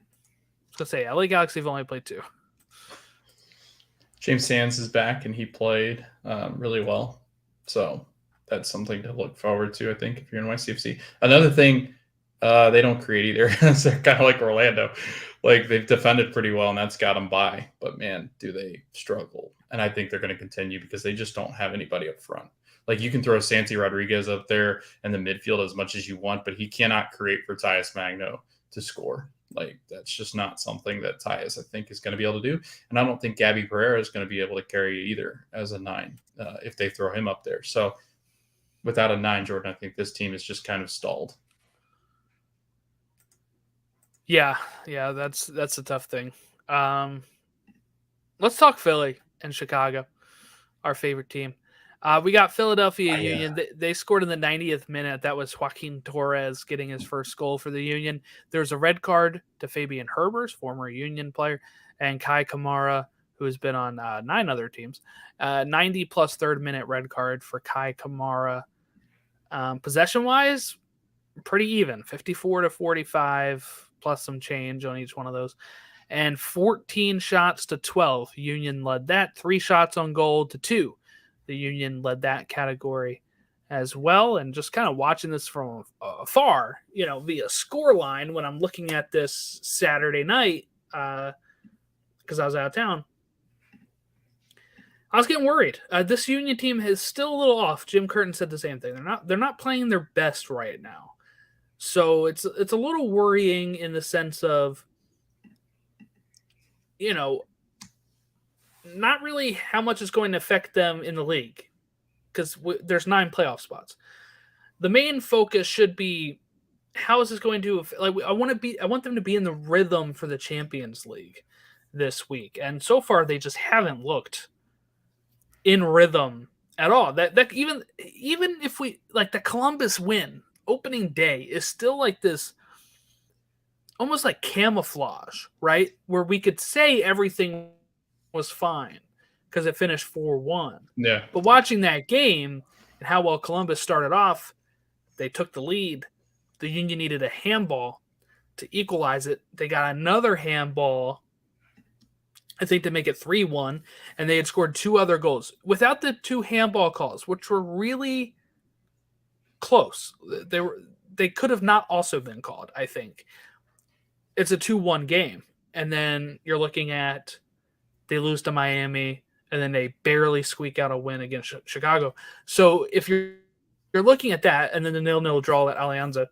was gonna say LA Galaxy have only played 2. James Sands is back, and he played really well. So that's something to look forward to, I think, if you're in YCFC. Another thing, they don't create either. It's kind of like Orlando. Like, they've defended pretty well, and that's got them by. But, man, do they struggle. And I think they're going to continue because they just don't have anybody up front. Like, you can throw Santi Rodriguez up there in the midfield as much as you want, but he cannot create for Tyus Magno to score. Like, that's just not something that Tyus, I think, is going to be able to do. And I don't think Gabby Pereira is going to be able to carry either as a 9 if they throw him up there. So without a 9, Jordan, I think this team is just kind of stalled. Yeah, that's a tough thing. Let's talk Philly and Chicago, our favorite team. We got Philadelphia Union. They scored in the 90th minute. That was Joaquin Torres getting his first goal for the Union. There's a red card to Fabian Herbers, former Union player, and Kai Kamara, who has been on 9 other teams. 90 plus third minute red card for Kai Kamara. Possession-wise, pretty even, 54-45, plus some change on each one of those. And 14 shots to 12. Union led that. 3 shots on goal to 2. The Union led that category as well. And just kind of watching this from afar, via scoreline when I'm looking at this Saturday night, because I was out of town, I was getting worried. This Union team is still a little off. Jim Curtin said the same thing. They're not playing their best right now. So it's a little worrying in the sense of, not really how much is going to affect them in the league, because there's 9 playoff spots. The main focus should be, how is this going to, I want them to be in the rhythm for the Champions League this week. And so far they just haven't looked in rhythm at all. That even if we, like, the Columbus win opening day is still like this, almost like camouflage, right? Where we could say everything was fine because it finished 4-1. Yeah. But watching that game and how well Columbus started off, they took the lead. The Union needed a handball to equalize it. They got another handball, I think, to make it 3-1, and they had scored 2 other goals. Without the 2 handball calls, which were really close, they could have not also been called, I think. It's a 2-1 game. And then you're looking at, they lose to Miami, and then they barely squeak out a win against Chicago. So if you're looking at that, and then the 0-0 draw at Alianza,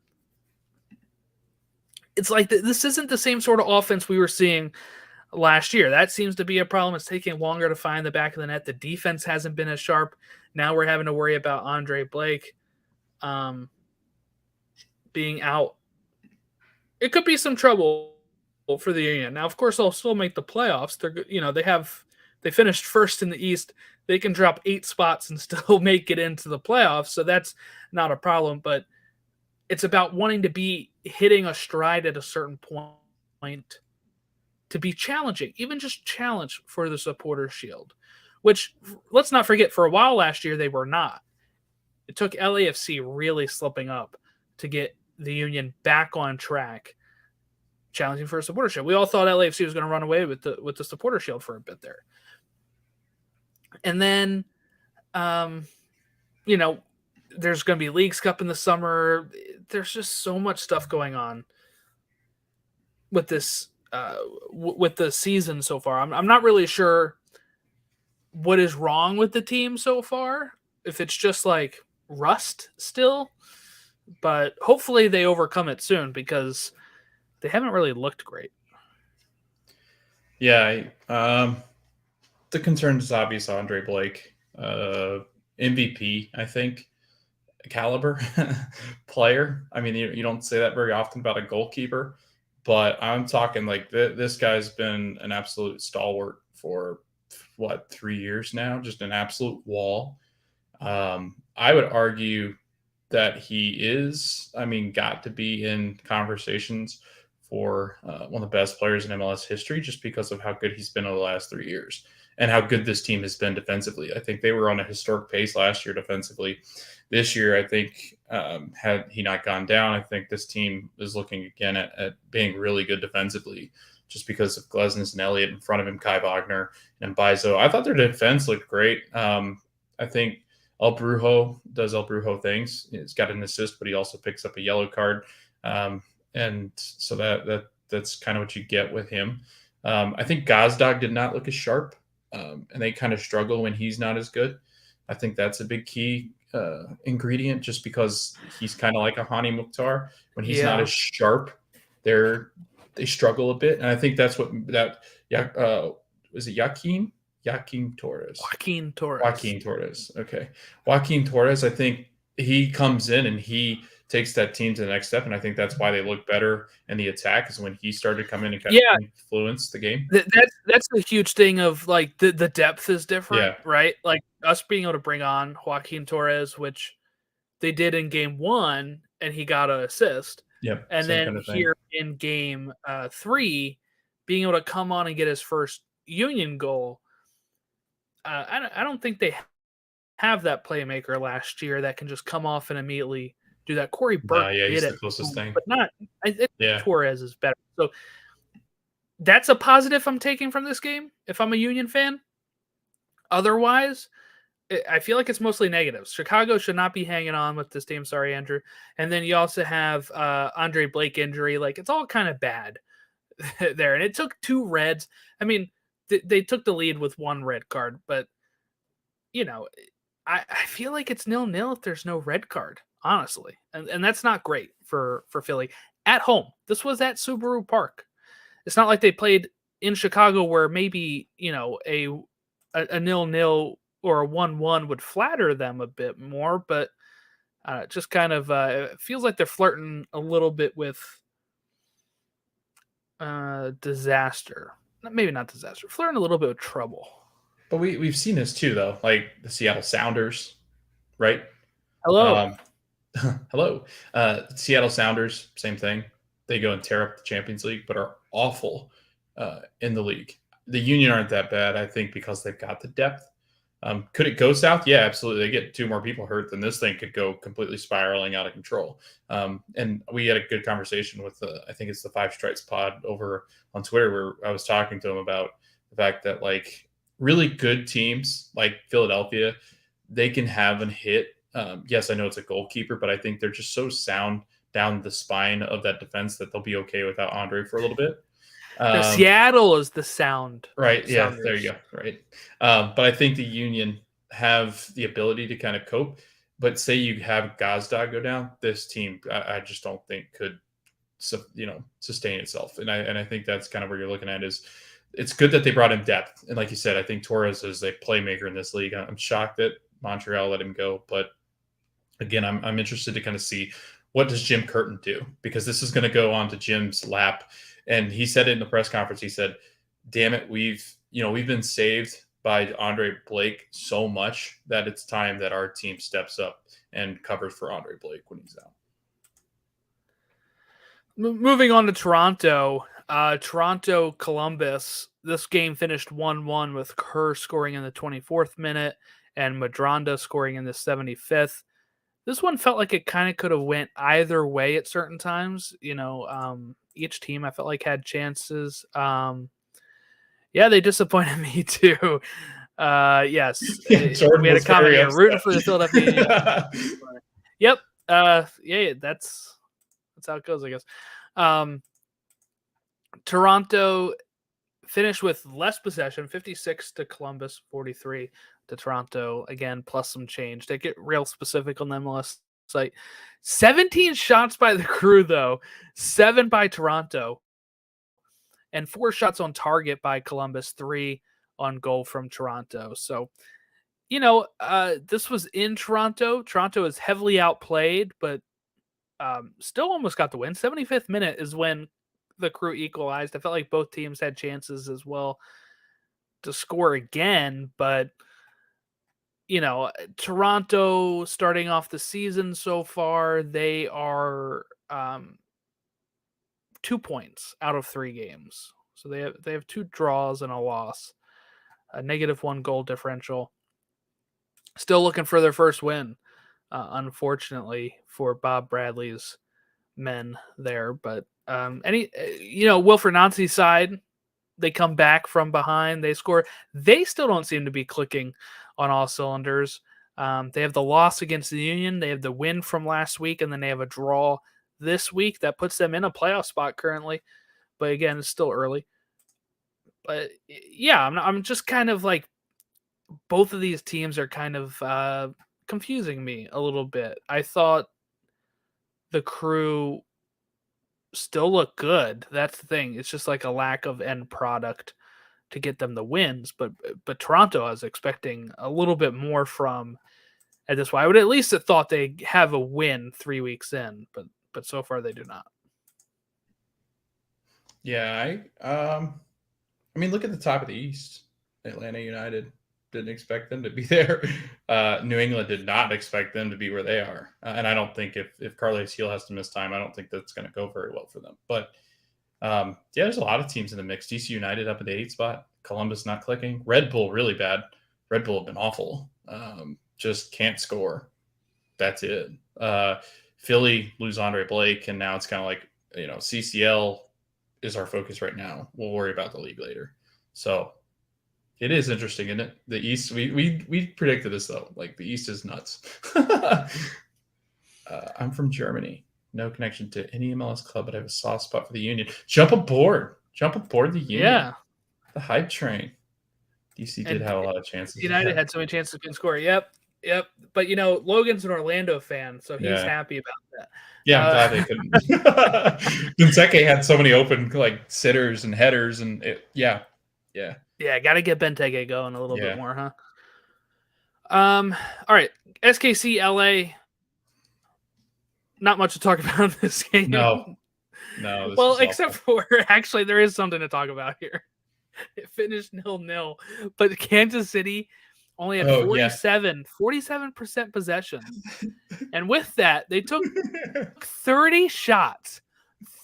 it's like this isn't the same sort of offense we were seeing last year. That seems to be a problem. It's taking longer to find the back of the net. The defense hasn't been as sharp. Now we're having to worry about Andre Blake being out. It could be some trouble for the Union. Now, of course, they'll still make the playoffs. They finished first in the East. They can drop 8 spots and still make it into the playoffs. So that's not a problem. But it's about wanting to be hitting a stride at a certain point to be challenging, even just challenge for the Supporters' Shield, which, let's not forget, for a while last year they were not. It took LAFC really slipping up to get the Union back on track, challenging for a Supporters' Shield. We all thought LAFC was going to run away with the Supporters' Shield for a bit there. And then, there's going to be Leagues Cup in the summer. There's just so much stuff going on with this, with the season so far. I'm not really sure what is wrong with the team so far, if it's just like rust still, but hopefully they overcome it soon because they haven't really looked great. Yeah. The concern is obvious. Andre Blake, MVP, I think, caliber player. I mean, you don't say that very often about a goalkeeper, but I'm talking like this guy's been an absolute stalwart for 3 years now, just an absolute wall. I would argue that he is, got to be in conversations for one of the best players in MLS history just because of how good he's been over the last 3 years. and how good this team has been defensively. I think they were on a historic pace last year defensively. This year, I think, had he not gone down, I think this team is looking again at being really good defensively, just because of Glesnes and Elliott in front of him, Kai Wagner and Bizo. I thought their defense looked great. I think El Brujo does El Brujo things. He's got an assist, but he also picks up a yellow card, and so that's kind of what you get with him. I think Gazdag did not look as sharp, and they kind of struggle when he's not as good. I think that's a big key ingredient, just because he's kind of like a Hani Mukhtar. When he's not as sharp, they struggle a bit, and I think that's what that was it Joaquin Torres. Okay, Joaquin Torres. I think he comes in and he takes that team to the next step, and I think that's why they look better in the attack, is when he started to come in and kind of influence the game. That's the huge thing of like the depth is different, right? Like us being able to bring on Joaquin Torres, which they did in game 1, and he got an assist. Yep, and then kind of here in game 3, being able to come on and get his first Union goal. I don't think they have that playmaker last year that can just come off and immediately do that. Corey Burke he's did the closest thing, but not. I think Torres is better. So that's a positive I'm taking from this game if I'm a Union fan. Otherwise, I feel like it's mostly negatives. Chicago should not be hanging on with this team. Sorry, Andrew. And then you also have Andre Blake injury. Like, it's all kind of bad there. And it took 2 reds. I mean, they took the lead with 1 red card, but you know, I feel like it's 0-0 if there's no red card, honestly. And that's not great for Philly at home. This was at Subaru Park. It's not like they played in Chicago where maybe, a 0-0 or a 1-1 would flatter them a bit more, but just kind of it feels like they're flirting a little bit with disaster. Maybe not disaster. Flirting a little bit with trouble. But we've seen this too, though. Like the Seattle Sounders, right? Hello. Hello. Seattle Sounders, same thing. They go and tear up the Champions League, but are awful in the league. The Union aren't that bad, I think, because they've got the depth. Could it go south? Yeah, absolutely. They get 2 more people hurt, then this thing could go completely spiraling out of control. And we had a good conversation with, I think it's the Five Stripes pod over on Twitter, where I was talking to him about the fact that, like, really good teams like Philadelphia, they can have an hit. Yes, I know it's a goalkeeper, but I think they're just so sound down the spine of that defense that they'll be okay without Andre for a little bit. Seattle is the sound. Right. Yeah, there you go. Right. But I think the Union have the ability to kind of cope. But say you have Gazdag go down, this team, I just don't think could, sustain itself. And I think that's kind of where you're looking at is, it's good that they brought in depth. And like you said, I think Torres is a playmaker in this league. I'm shocked that Montreal let him go. But again, I'm interested to kind of see, what does Jim Curtin do? Because this is going to go on to Jim's lap. And he said it in the press conference. He said, damn it, we've been saved by Andre Blake so much that it's time that our team steps up and covers for Andre Blake when he's out. Moving on to Toronto. Toronto-Columbus, this game finished 1-1 with Kerr scoring in the 24th minute and Madronda scoring in the 75th. This one felt like it kind of could have went either way at certain times. Each team I felt like had chances. They disappointed me too. Yes. We had a comment here. Rooting for the Philadelphia Union. Yep. That's how it goes, I guess. Toronto finished with less possession, 56 to Columbus, 43 to Toronto. Again, plus some change. They get real specific on the MLS site. 17 shots by the Crew, though. 7 by Toronto. And 4 shots on target by Columbus. 3 on goal from Toronto. So, this was in Toronto. Toronto is heavily outplayed, but still almost got the win. 75th minute is when the Crew equalized. I felt like both teams had chances as well to score again, but Toronto starting off the season so far, they are 2 points out of 3 games. So they have 2 draws and a loss. a -1 goal differential. Still looking for their first win, unfortunately, for Bob Bradley's men there. But Wilfred Nancy's side, they come back from behind, they score. They still don't seem to be clicking on all cylinders. They have the loss against the Union, they have the win from last week, and then they have a draw this week that puts them in a playoff spot currently. But again, it's still early. But yeah, I'm just kind of like, both of these teams are kind of confusing me a little bit. I thought the Crew still look good. That's the thing. It's just like a lack of end product to get them the wins. But Toronto, I was expecting a little bit more from at this point. I would at least have thought they have a win 3 weeks in, but so far they do not. Yeah, I mean, look at the top of the East. Atlanta United, didn't expect them to be there. New England did not expect them to be where they are. And I don't think if Carles Gil has to miss time, I don't think that's going to go very well for them. But yeah, there's a lot of teams in the mix. DC United up at the 8th spot. Columbus not clicking. Red Bull really bad. Red Bull have been awful. Just can't score. That's it. Philly lose Andre Blake, and now it's kind of like, CCL is our focus right now. We'll worry about the league later. So it is interesting, isn't it? The East, we predicted this though. Like, the East is nuts. I'm from Germany. No connection to any MLS club, but I have a soft spot for the Union. Jump aboard the Union. Yeah, the hype train. DC did have a lot of chances. United had so many chances to score. Yep. But Logan's an Orlando fan, so he's happy about that. Yeah, I'm glad they couldn't. Fonseca had so many open sitters and headers, and yeah. Got to get Benteke going a little bit more, huh? All right, SKC LA. Not much to talk about in this game. No. Well, except for actually, there is something to talk about here. It finished 0-0, but Kansas City only had 47% possession, and with that, they took 30 shots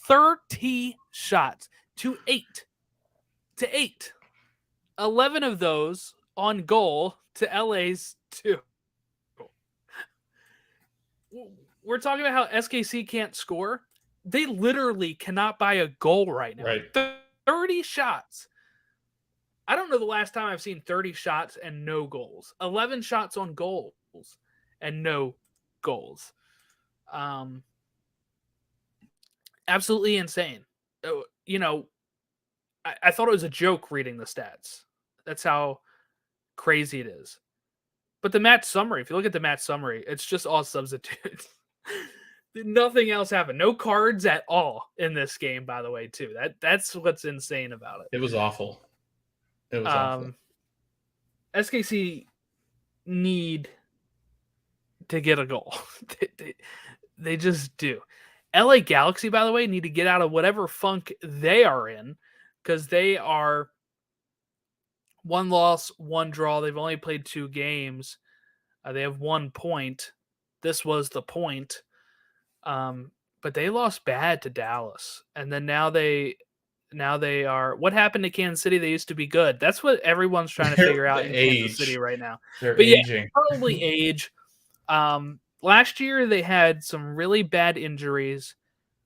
to 8. 11 of those on goal to LA's 2. We're talking about how SKC can't score. They literally cannot buy a goal right now. Right. 30 shots. I don't know the last time I've seen 30 shots and no goals. 11 shots on goals and no goals. Absolutely insane. I thought it was a joke reading the stats. That's how crazy it is. But the match summary, if you look at the match summary, it's just all substitutes. Nothing else happened. No cards at all in this game, by the way, too. That's what's insane about it. It was awful. It was awful. SKC need to get a goal. They just do. LA Galaxy, by the way, need to get out of whatever funk they are in, because they are 1 loss, 1 draw. They've only played 2 games. They have 1 point. This was the point. But they lost bad to Dallas. And then now they are. What happened to Kansas City? They used to be good. That's what everyone's trying to figure out in Kansas City right now. They're aging. Probably age. Last year they had some really bad injuries,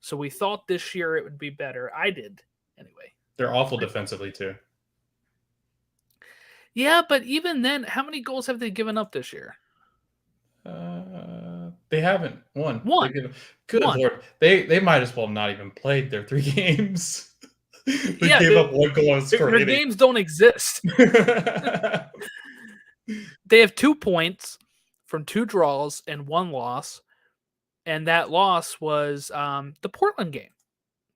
so we thought this year it would be better. I did anyway. They're awful defensively too. Yeah, but even then, how many goals have they given up this year? They haven't won. Good One. Lord, they might as well not even played their 3 games. They gave up 1 goal and scored. Their games don't exist. They have 2 points from 2 draws and 1 loss, and that loss was the Portland game.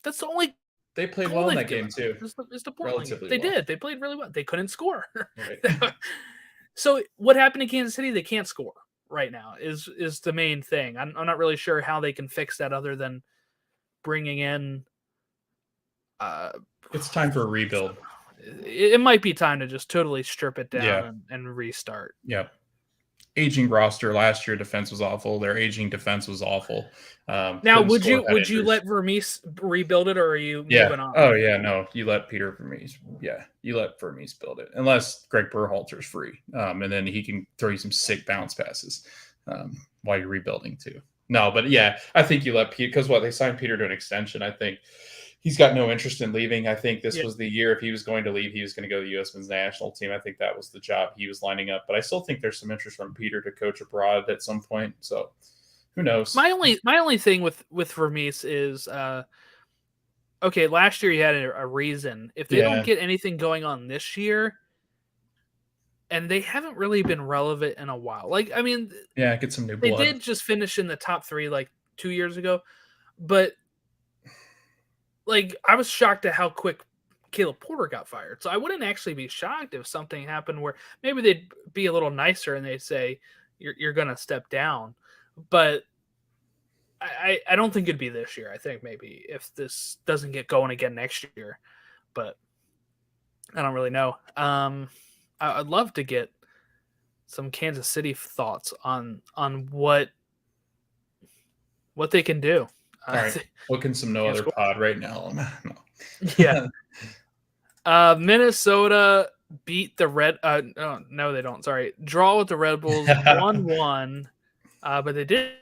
That's the only. They played well in that game too. It's the Portland game. They well. did. They played really well. They couldn't score. Right. So what happened to Kansas City? They can't score right now. Is the main thing. I'm not really sure how they can fix that other than bringing in. It's time for a rebuild. It might be time to just totally strip it down and restart. Yep. aging roster. Last year, defense was awful. Their aging defense was awful. Now, would you let Vermees rebuild it, or are you moving on? Oh yeah, no, you let Peter Vermees. Yeah, you let Vermees build it, unless Greg Berhalter's free, and then he can throw you some sick bounce passes while you're rebuilding too. No, but yeah, I think you let Peter, because they signed Peter to an extension. I think he's got no interest in leaving. I think this was the year, if he was going to leave, he was going to go to the U.S. men's national team. I think that was the job he was lining up. But I still think there's some interest from Peter to coach abroad at some point. So who knows? My only thing with Vermees is, okay, last year he had a reason. If they don't get anything going on this year, and they haven't really been relevant in a while. Like, I mean, get some new blood. They did just finish in the top 3 like 2 years ago, but like I was shocked at how quick Caleb Porter got fired. So I wouldn't actually be shocked if something happened where maybe they'd be a little nicer and they'd say you're going to step down. But I don't think it'd be this year. I think maybe if this doesn't get going again next year, but I don't really know. I'd love to get some Kansas City thoughts on what they can do. All right, looking some no other pod right now. No. Yeah. Minnesota beat the Red. No, they don't. Sorry, draw with the Red Bulls 1-1. But they did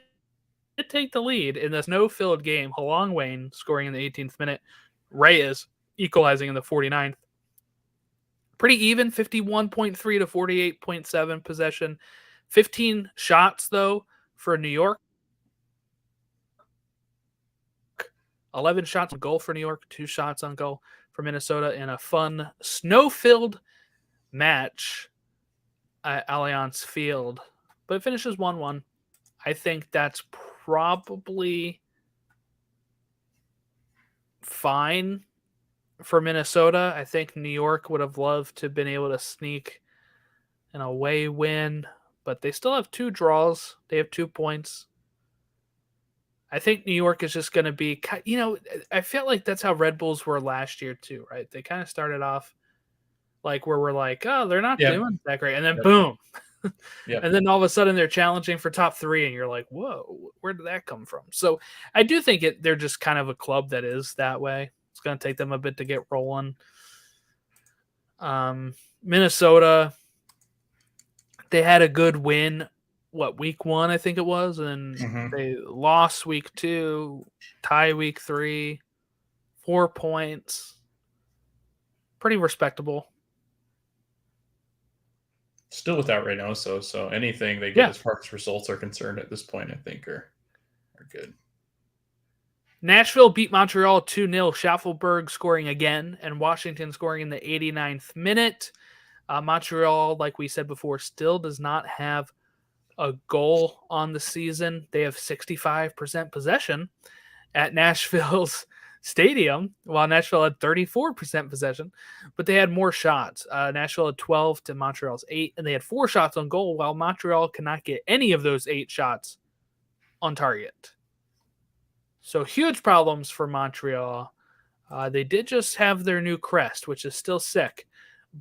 take the lead in this no-filled game. Halong Wayne scoring in the 18th minute. Reyes equalizing in the 49th. Pretty even, 51.3 to 48.7 possession. 15 shots, though, for New York. 11 shots on goal for New York, 2 shots on goal for Minnesota in a fun, snow-filled match at Allianz Field. But it finishes 1-1. I think that's probably fine for Minnesota. I think New York would have loved to have been able to sneak an away win, but they still have 2 draws. They have 2 points. I think New York is just going to be, I feel like that's how Red Bulls were last year too, right? They kind of started off like where we're like, oh, they're not doing that great. And then boom. And then all of a sudden they're challenging for top 3 and you're like, whoa, where did that come from? So I do think they're just kind of a club that is that way. It's going to take them a bit to get rolling. Minnesota, they had a good win. Week 1, I think it was, and they lost week 2, tie week 3, 4 points. Pretty respectable. Still without Reynoso, so anything they get as far as results are concerned at this point, I think are good. Nashville beat Montreal 2-0. Schaffelberg scoring again, and Washington scoring in the 89th minute. Montreal, like we said before, still does not have a goal on the season. They have 65% possession at Nashville's stadium, while Nashville had 34% possession, but they had more shots. Nashville had 12 to Montreal's 8, and they had 4 shots on goal, while Montreal cannot get any of those 8 shots on target. So huge problems for Montreal. They did just have their new crest, which is still sick,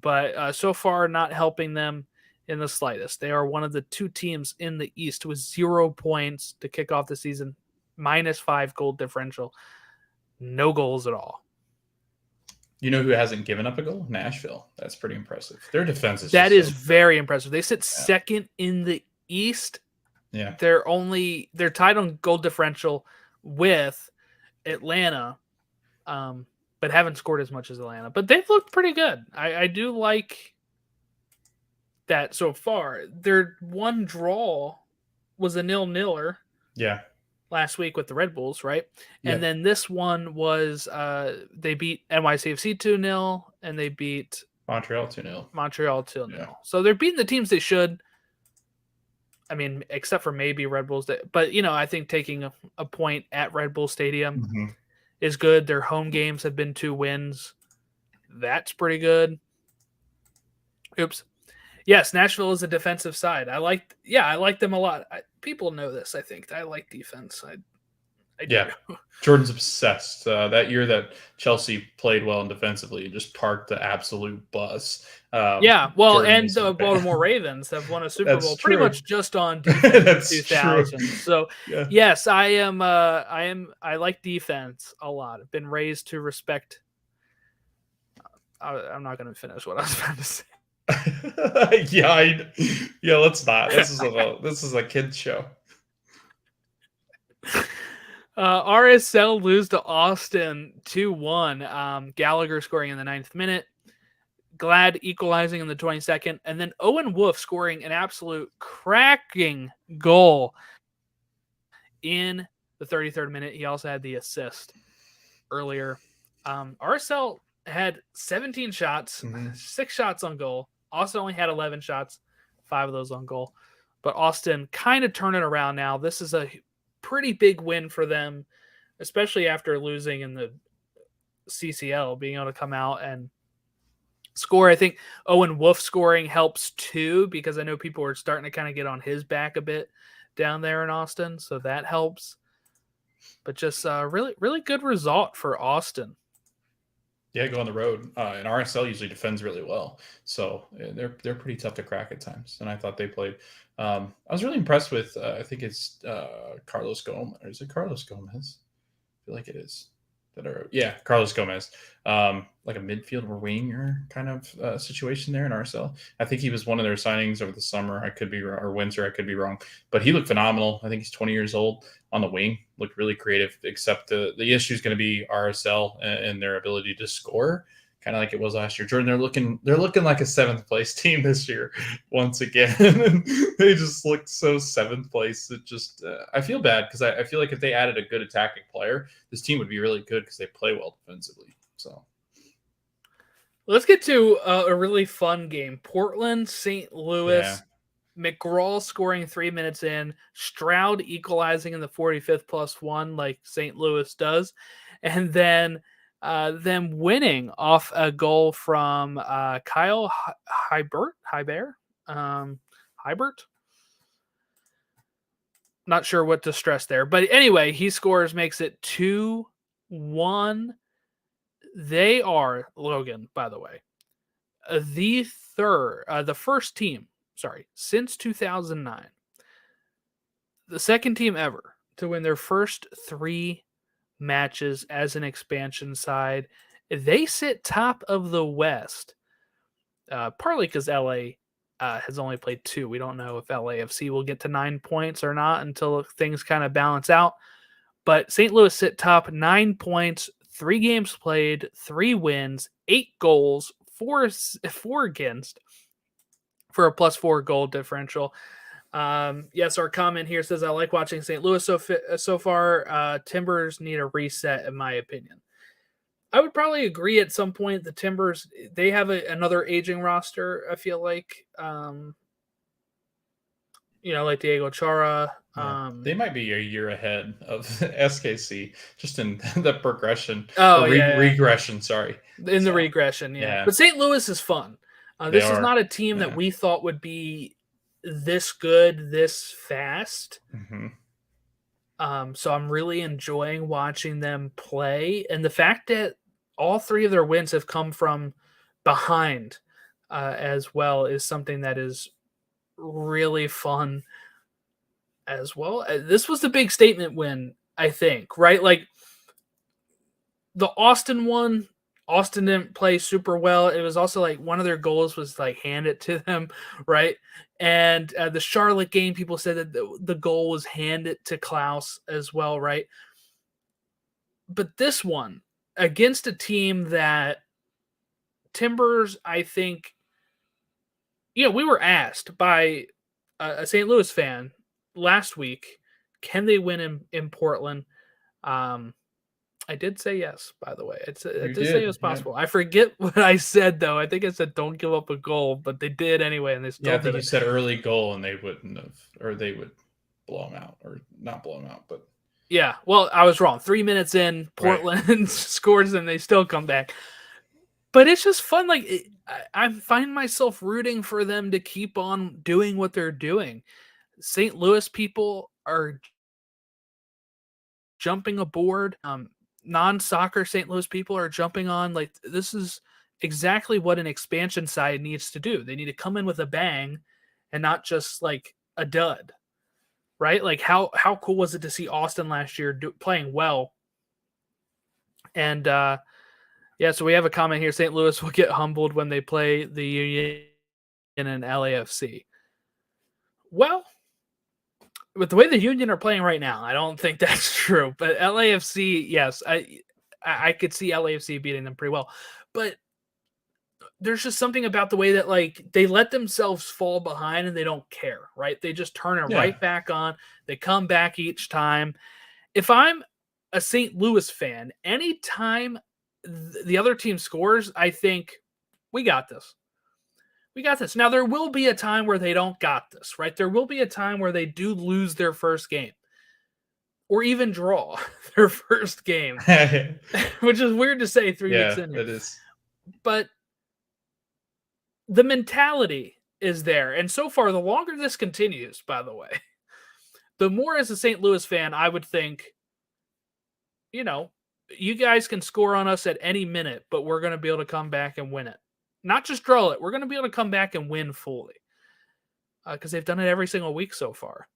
but so far not helping them in the slightest. They are one of the 2 teams in the East with 0 points to kick off the season, -5 goal differential, no goals at all. You know who hasn't given up a goal? Nashville. That's pretty impressive. Their defense is very impressive. They sit second in the East. Yeah. They're tied on goal differential with Atlanta, but haven't scored as much as Atlanta. But they've looked pretty good. I do like that so far. Their one draw was a 0-0. Yeah. Last week with the Red Bulls, right? And then this one was they beat NYCFC 2-0 and they beat Montreal 2-0. Montreal 2-0. Yeah. So they're beating the teams they should. I mean, except for maybe Red Bulls. But, I think taking a point at Red Bull Stadium is good. Their home games have been 2 wins. That's pretty good. Oops. Yes, Nashville is a defensive side. I like them a lot. People know this, I think. I like defense. I do. Yeah. Jordan's obsessed. That year that Chelsea played well and defensively, just parked the absolute bus. Yeah, well, Jordan and was the a fan. Baltimore Ravens have won a Super That's Bowl pretty true. much just on defense in That's true. 2000. So, Yeah. yes, I like defense a lot. I've been raised to respect. I'm not going to finish what I was about to say. Yeah, let's not. This is a kids show. RSL lose to Austin 2-1. Gallagher scoring in the 9th minute. Glad equalizing in the 22nd. And then Owen Wolf scoring an absolute cracking goal in the 33rd minute. He also had the assist earlier. RSL had 17 shots, 6 shots on goal. Austin only had 11 shots, 5 of those on goal. But Austin kind of turning around now. This is a pretty big win for them, especially after losing in the CCL, being able to come out and score. I think Owen Wolf scoring helps too, because I know people are starting to kind of get on his back a bit down there in Austin, so that helps. But just really, really good result for Austin. Yeah, go on the road. And RSL usually defends really well, so they're pretty tough to crack at times. And I thought they played. I was really impressed with. I think it's Carlos Gomez. Or is it Carlos Gomez? I feel like it is. Carlos Gomez. Like a midfield or winger kind of situation there in RSL. I think he was one of their signings over the summer. I could be wrong, or winter. I could be wrong, but he looked phenomenal. I think he's 20 years old on the wing. Looked really creative. Except the issue is going to be RSL and their ability to score, kind of like it was last year. Jordan, they're looking like a 7th place team this year once again. They just looked so 7th place. It just I feel bad because I feel like if they added a good attacking player, this team would be really good because they play well defensively. So let's get to a really fun game. Portland, St. Louis. Yeah. McGraw scoring 3 minutes in, Stroud equalizing in the 45th +1 like St. Louis does, and then them winning off a goal from Kyle Hybert. Not sure what to stress there, but anyway, he scores, makes it 2-1. They are, Logan, by the way, the first team, since 2009, the second team ever to win their first 3 matches as an expansion side. They sit top of the West, partly because LA has only played 2. We don't know if LAFC will get to 9 points or not until things kind of balance out. But St. Louis sit top, 9 points, 3 games played, 3 wins, 8 goals, 4 against, for a +4 goal differential. Yes, our comment here says, I like watching St. Louis so far. Timbers need a reset, in my opinion. I would probably agree at some point. The Timbers, they have another aging roster, I feel like. Like Diego Chara. They might be a year ahead of SKC just in the progression. Regression, sorry. In the regression, yeah. But St. Louis is fun. This is not a team that we thought would be this good, this fast. So I'm really enjoying watching them play. And the fact that all 3 of their wins have come from behind as well is something that is really fun as well. This was the big statement win, I think, right? Like the Austin one, Austin didn't play super well. It was also like one of their goals was like hand it to them, right? And the Charlotte game, people said that the goal was hand it to Klaus as well, right? But this one against a team that Timbers, I think, we were asked by a St. Louis fan last week, can they win in Portland? I did say yes, by the way. I did say it was possible. Yeah. I forget what I said, though. I think I said don't give up a goal, but they did anyway, and they still did. I think you said early goal, and they wouldn't have, or they would blow them out, or not blow them out, but. Yeah, well, I was wrong. 3 minutes in, Portland scores, and they still come back. But it's just fun. Like I find myself rooting for them to keep on doing what they're doing. St. Louis people are jumping aboard. Non-soccer St. Louis people are jumping on. Like, this is exactly what an expansion side needs to do. They need to come in with a bang and not just like a dud, right? Like, how cool was it to see Austin last year playing well? And yeah, so we have a comment here. St. Louis will get humbled when they play the Union in an LAFC. Well, with the way the Union are playing right now, I don't think that's true. But LAFC, yes, I could see LAFC beating them pretty well. But there's just something about the way that, like, they let themselves fall behind and they don't care, right? They just turn it right back on. They come back each time. If I'm a St. Louis fan, anytime the other team scores, I think we got this. We got this. Now, there will be a time where they don't got this, right? There will be a time where they do lose their first game or even draw their first game, which is weird to say 3 weeks in. Yeah, it is. But the mentality is there. And so far, the longer this continues, by the way, the more as a St. Louis fan, I would think, you know, you guys can score on us at any minute, but we're going to be able to come back and win it. Not just draw it. We're going to be able to come back and win fully. Because they've done it every single week so far.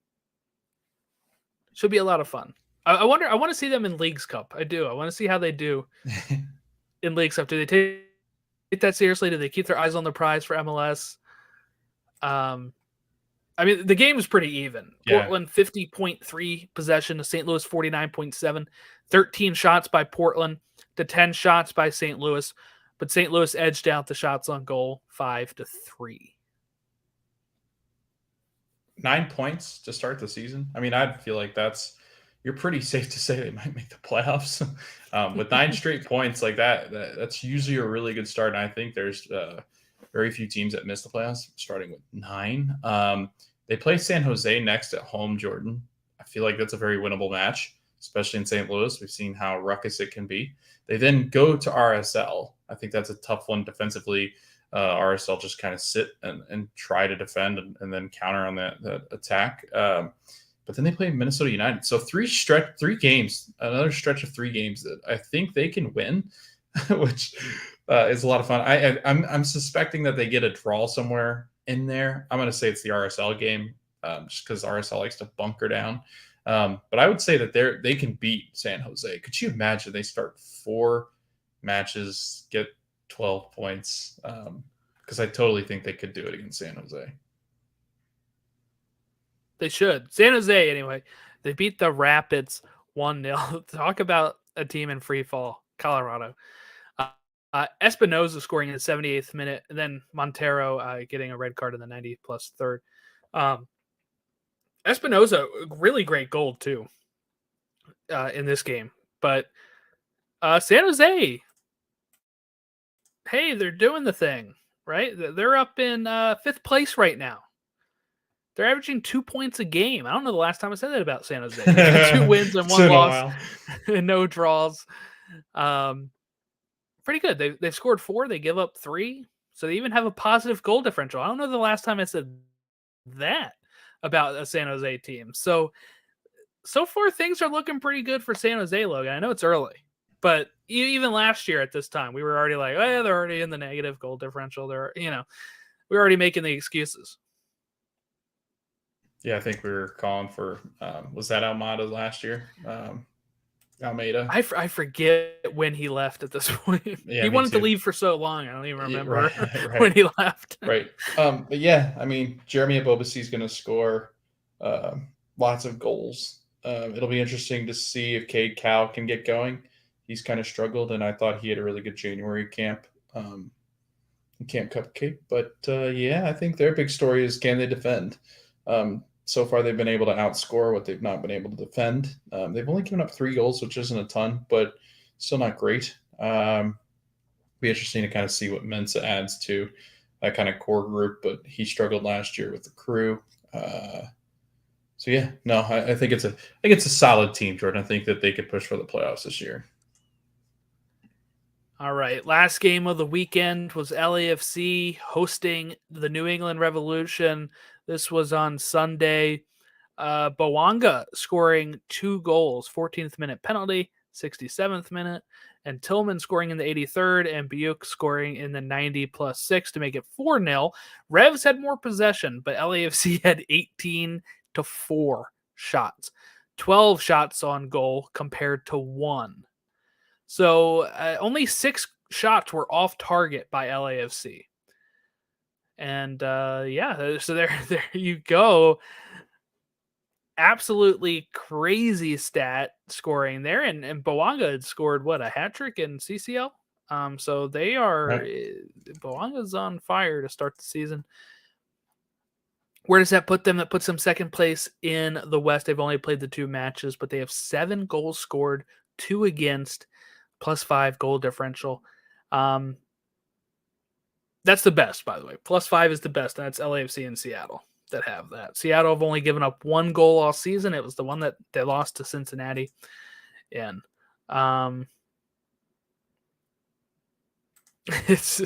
Should be a lot of fun. I want to see them in Leagues Cup. I do. I want to see how they do in Leagues Cup. Do they take that seriously? Do they keep their eyes on the prize for MLS? I mean, the game is pretty even. Yeah. Portland 50.3 possession to St. Louis 49.7. 13 shots by Portland to 10 shots by St. Louis. But St. Louis edged out the shots on goal 5-3. 9 points to start the season. I mean, I feel like you're pretty safe to say they might make the playoffs. With 9 straight points like that's usually a really good start. And I think there's very few teams that miss the playoffs starting with 9. They play San Jose next at home, Jordan. I feel like that's a very winnable match, especially in St. Louis. We've seen how ruckus it can be. They then go to RSL. I think that's a tough one defensively. RSL just kind of sit and try to defend and then counter on that attack. But then they play Minnesota United. So 3 games, another stretch of 3 games that I think they can win, which is a lot of fun. I'm suspecting that they get a draw somewhere in there. I'm going to say it's the RSL game just because RSL likes to bunker down. But I would say that they can beat San Jose. Could you imagine they start 4 matches, get 12 points? Because I totally think they could do it against San Jose. They should. San Jose, anyway, they beat the Rapids 1-0. Talk about a team in free fall, Colorado. Espinoza scoring in the 78th minute, and then Montero getting a red card in the 90th plus third. Espinoza, really great goal, too, in this game. But San Jose, hey, they're doing the thing, right? They're up in 5th place right now. They're averaging 2 points a game. I don't know the last time I said that about San Jose. 2 wins and 1 loss and no draws. Pretty good. They've scored 4. They give up 3. So they even have a positive goal differential. I don't know the last time I said that about a San Jose team. So far things are looking pretty good for San Jose, Logan. I know it's early, but even last year at this time, we were already like, oh yeah, they're already in the negative goal differential. We're already making the excuses. Yeah, I think we were calling for, was that Almada last year? Almeida. I forget when he left at this point. Yeah, he wanted to leave for so long. I don't even remember when he left. Right. But yeah, I mean, Jeremy Abobasi is going to score lots of goals. It'll be interesting to see if Cade Cowell can get going. He's kind of struggled, and I thought he had a really good January camp. Camp Cupcake. But yeah, I think their big story is, can they defend? So far, they've been able to outscore what they've not been able to defend. They've only given up 3 goals, which isn't a ton, but still not great. Be interesting to kind of see what Mensah adds to that kind of core group, but he struggled last year with the Crew. So yeah, no, I think it's a solid team, Jordan. I think that they could push for the playoffs this year. All right, last game of the weekend was LAFC hosting the New England Revolution. This was on Sunday. Bowanga scoring 2 goals, 14th minute penalty, 67th minute, and Tillman scoring in the 83rd, and Buick scoring in the 90 plus 6 to make it 4-0. Revs had more possession, but LAFC had 18-4 shots. 12 shots on goal compared to 1. So only 6 shots were off target by LAFC. And so there you go. Absolutely crazy stat scoring there, and Bowanga had scored a hat trick in CCL. So they are Bowanga's on fire to start the season. Where does that put them? That puts them second place in the West. They've only played the 2 matches, but they have 7 goals scored, 2 against, +5 goal differential. That's the best, by the way. +5 is the best, and that's LAFC and Seattle that have that. Seattle have only given up 1 goal all season. It was the one that they lost to Cincinnati in. It's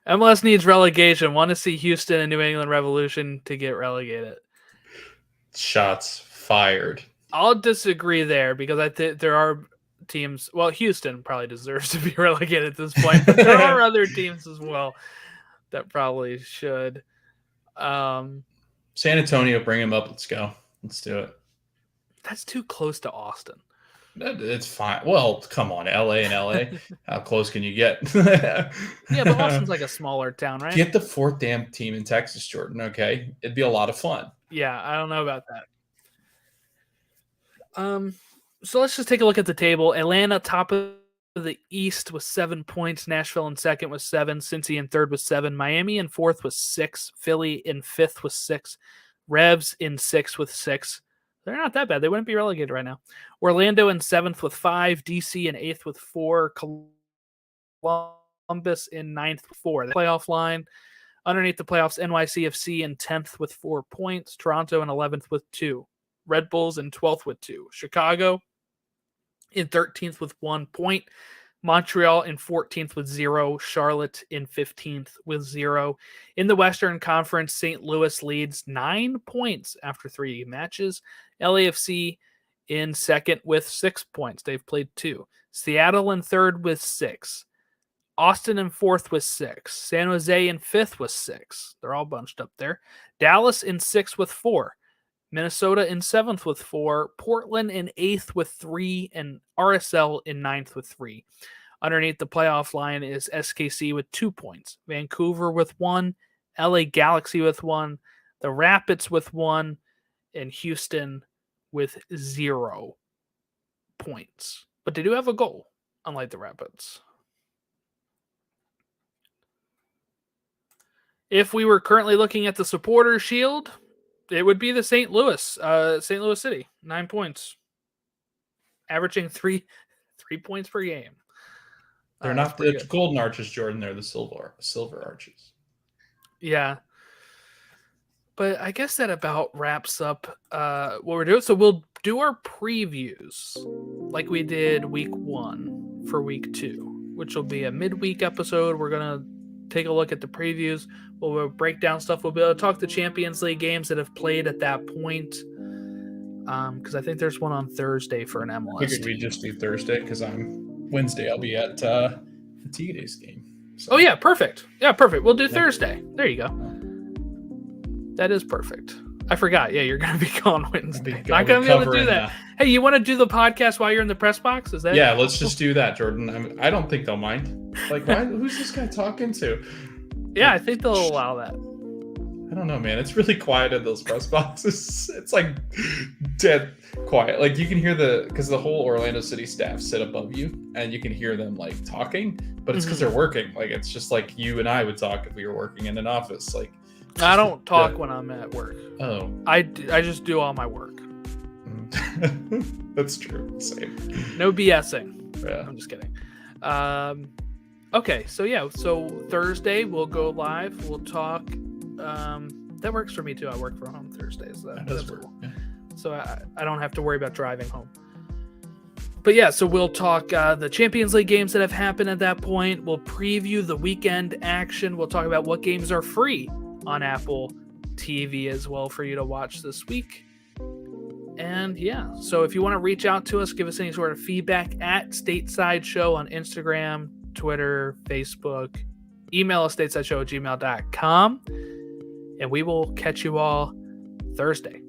MLS needs relegation. Want to see Houston and New England Revolution to get relegated. Shots fired. I'll disagree there because I think there are teams. Well, Houston probably deserves to be relegated at this point, but there are other teams as well that probably should. San Antonio, bring him up. Let's go. Let's do it. That's too close to Austin. It's fine. Well, come on, LA and LA. How close can you get? Yeah, but Austin's like a smaller town, right? Get the 4th damn team in Texas, Jordan, okay? It'd be a lot of fun. Yeah, I don't know about that. So let's just take a look at the table. Atlanta, top of the East with 7 points. Nashville in second with 7. Cincy in third with 7. Miami in fourth with 6. Philly in fifth with 6. Revs in sixth with 6. They're not that bad. They wouldn't be relegated right now. Orlando in 7th with 5. DC in 8th with 4. Columbus in 9th with 4. The playoff line. Underneath the playoffs, NYCFC in 10th with 4 points. Toronto in 11th with 2. Red Bulls in 12th with 2. Chicago in 13th with 1 point. Montreal in 14th with 0. Charlotte in 15th with 0. In the Western Conference, St. Louis leads 9 points after 3 matches. LAFC in second with 6 points. They've played 2. Seattle in third with 6. Austin in fourth with 6. San Jose in fifth with 6. They're all bunched up there. Dallas in sixth with 4. Minnesota in 7th with 4, Portland in 8th with 3, and RSL in 9th with 3. Underneath the playoff line is SKC with 2 points, Vancouver with 1, LA Galaxy with 1, the Rapids with 1, and Houston with 0 points. But they do have a goal, unlike the Rapids. If we were currently looking at the supporter shield, it would be the St. Louis City, 9 points, averaging three points per game. They're not the golden arches, Jordan. They're the silver arches. Yeah, but I guess that about wraps up what we're doing. So we'll do our previews like we did week 1 for week 2, which will be a midweek episode. We're gonna take a look at the previews. We'll break down stuff. We'll be able to talk the Champions League games that have played at that point. Because I think there's one on Thursday for an MLS. I figured we just do Thursday because Wednesday. I'll be at the Tigres game. So. Oh yeah, perfect. Yeah, perfect. We'll do Thursday. There you go. That is perfect. I forgot. Yeah, you're gonna be gone Wednesday. Not gonna be able to do that. Hey, you want to do the podcast while you're in the press box? Is that? Yeah, let's just do that, Jordan. I don't think they'll mind. Like, why? Who's this guy talking to? Yeah, I think they'll allow that. I don't know, man. It's really quiet in those press boxes. It's like dead quiet. Like you can hear because the whole Orlando City staff sit above you, and you can hear them like talking. But it's because they're working. Like it's just like you and I would talk if we were working in an office. Like I don't talk when I'm at work. Oh, I just do all my work. That's true. Same. No BSing. Yeah. I'm just kidding. Okay, so Thursday we'll go live. We'll talk. That works for me too. I work from home Thursdays. That does work. Yeah. So I don't have to worry about driving home. But yeah, so we'll talk the Champions League games that have happened at that point. We'll preview the weekend action. We'll talk about what games are free on Apple TV as well for you to watch this week. And yeah, so if you want to reach out to us, give us any sort of feedback at Stateside Show on Instagram, Twitter, Facebook, email us statesideshow@gmail.com, and we will catch you all Thursday.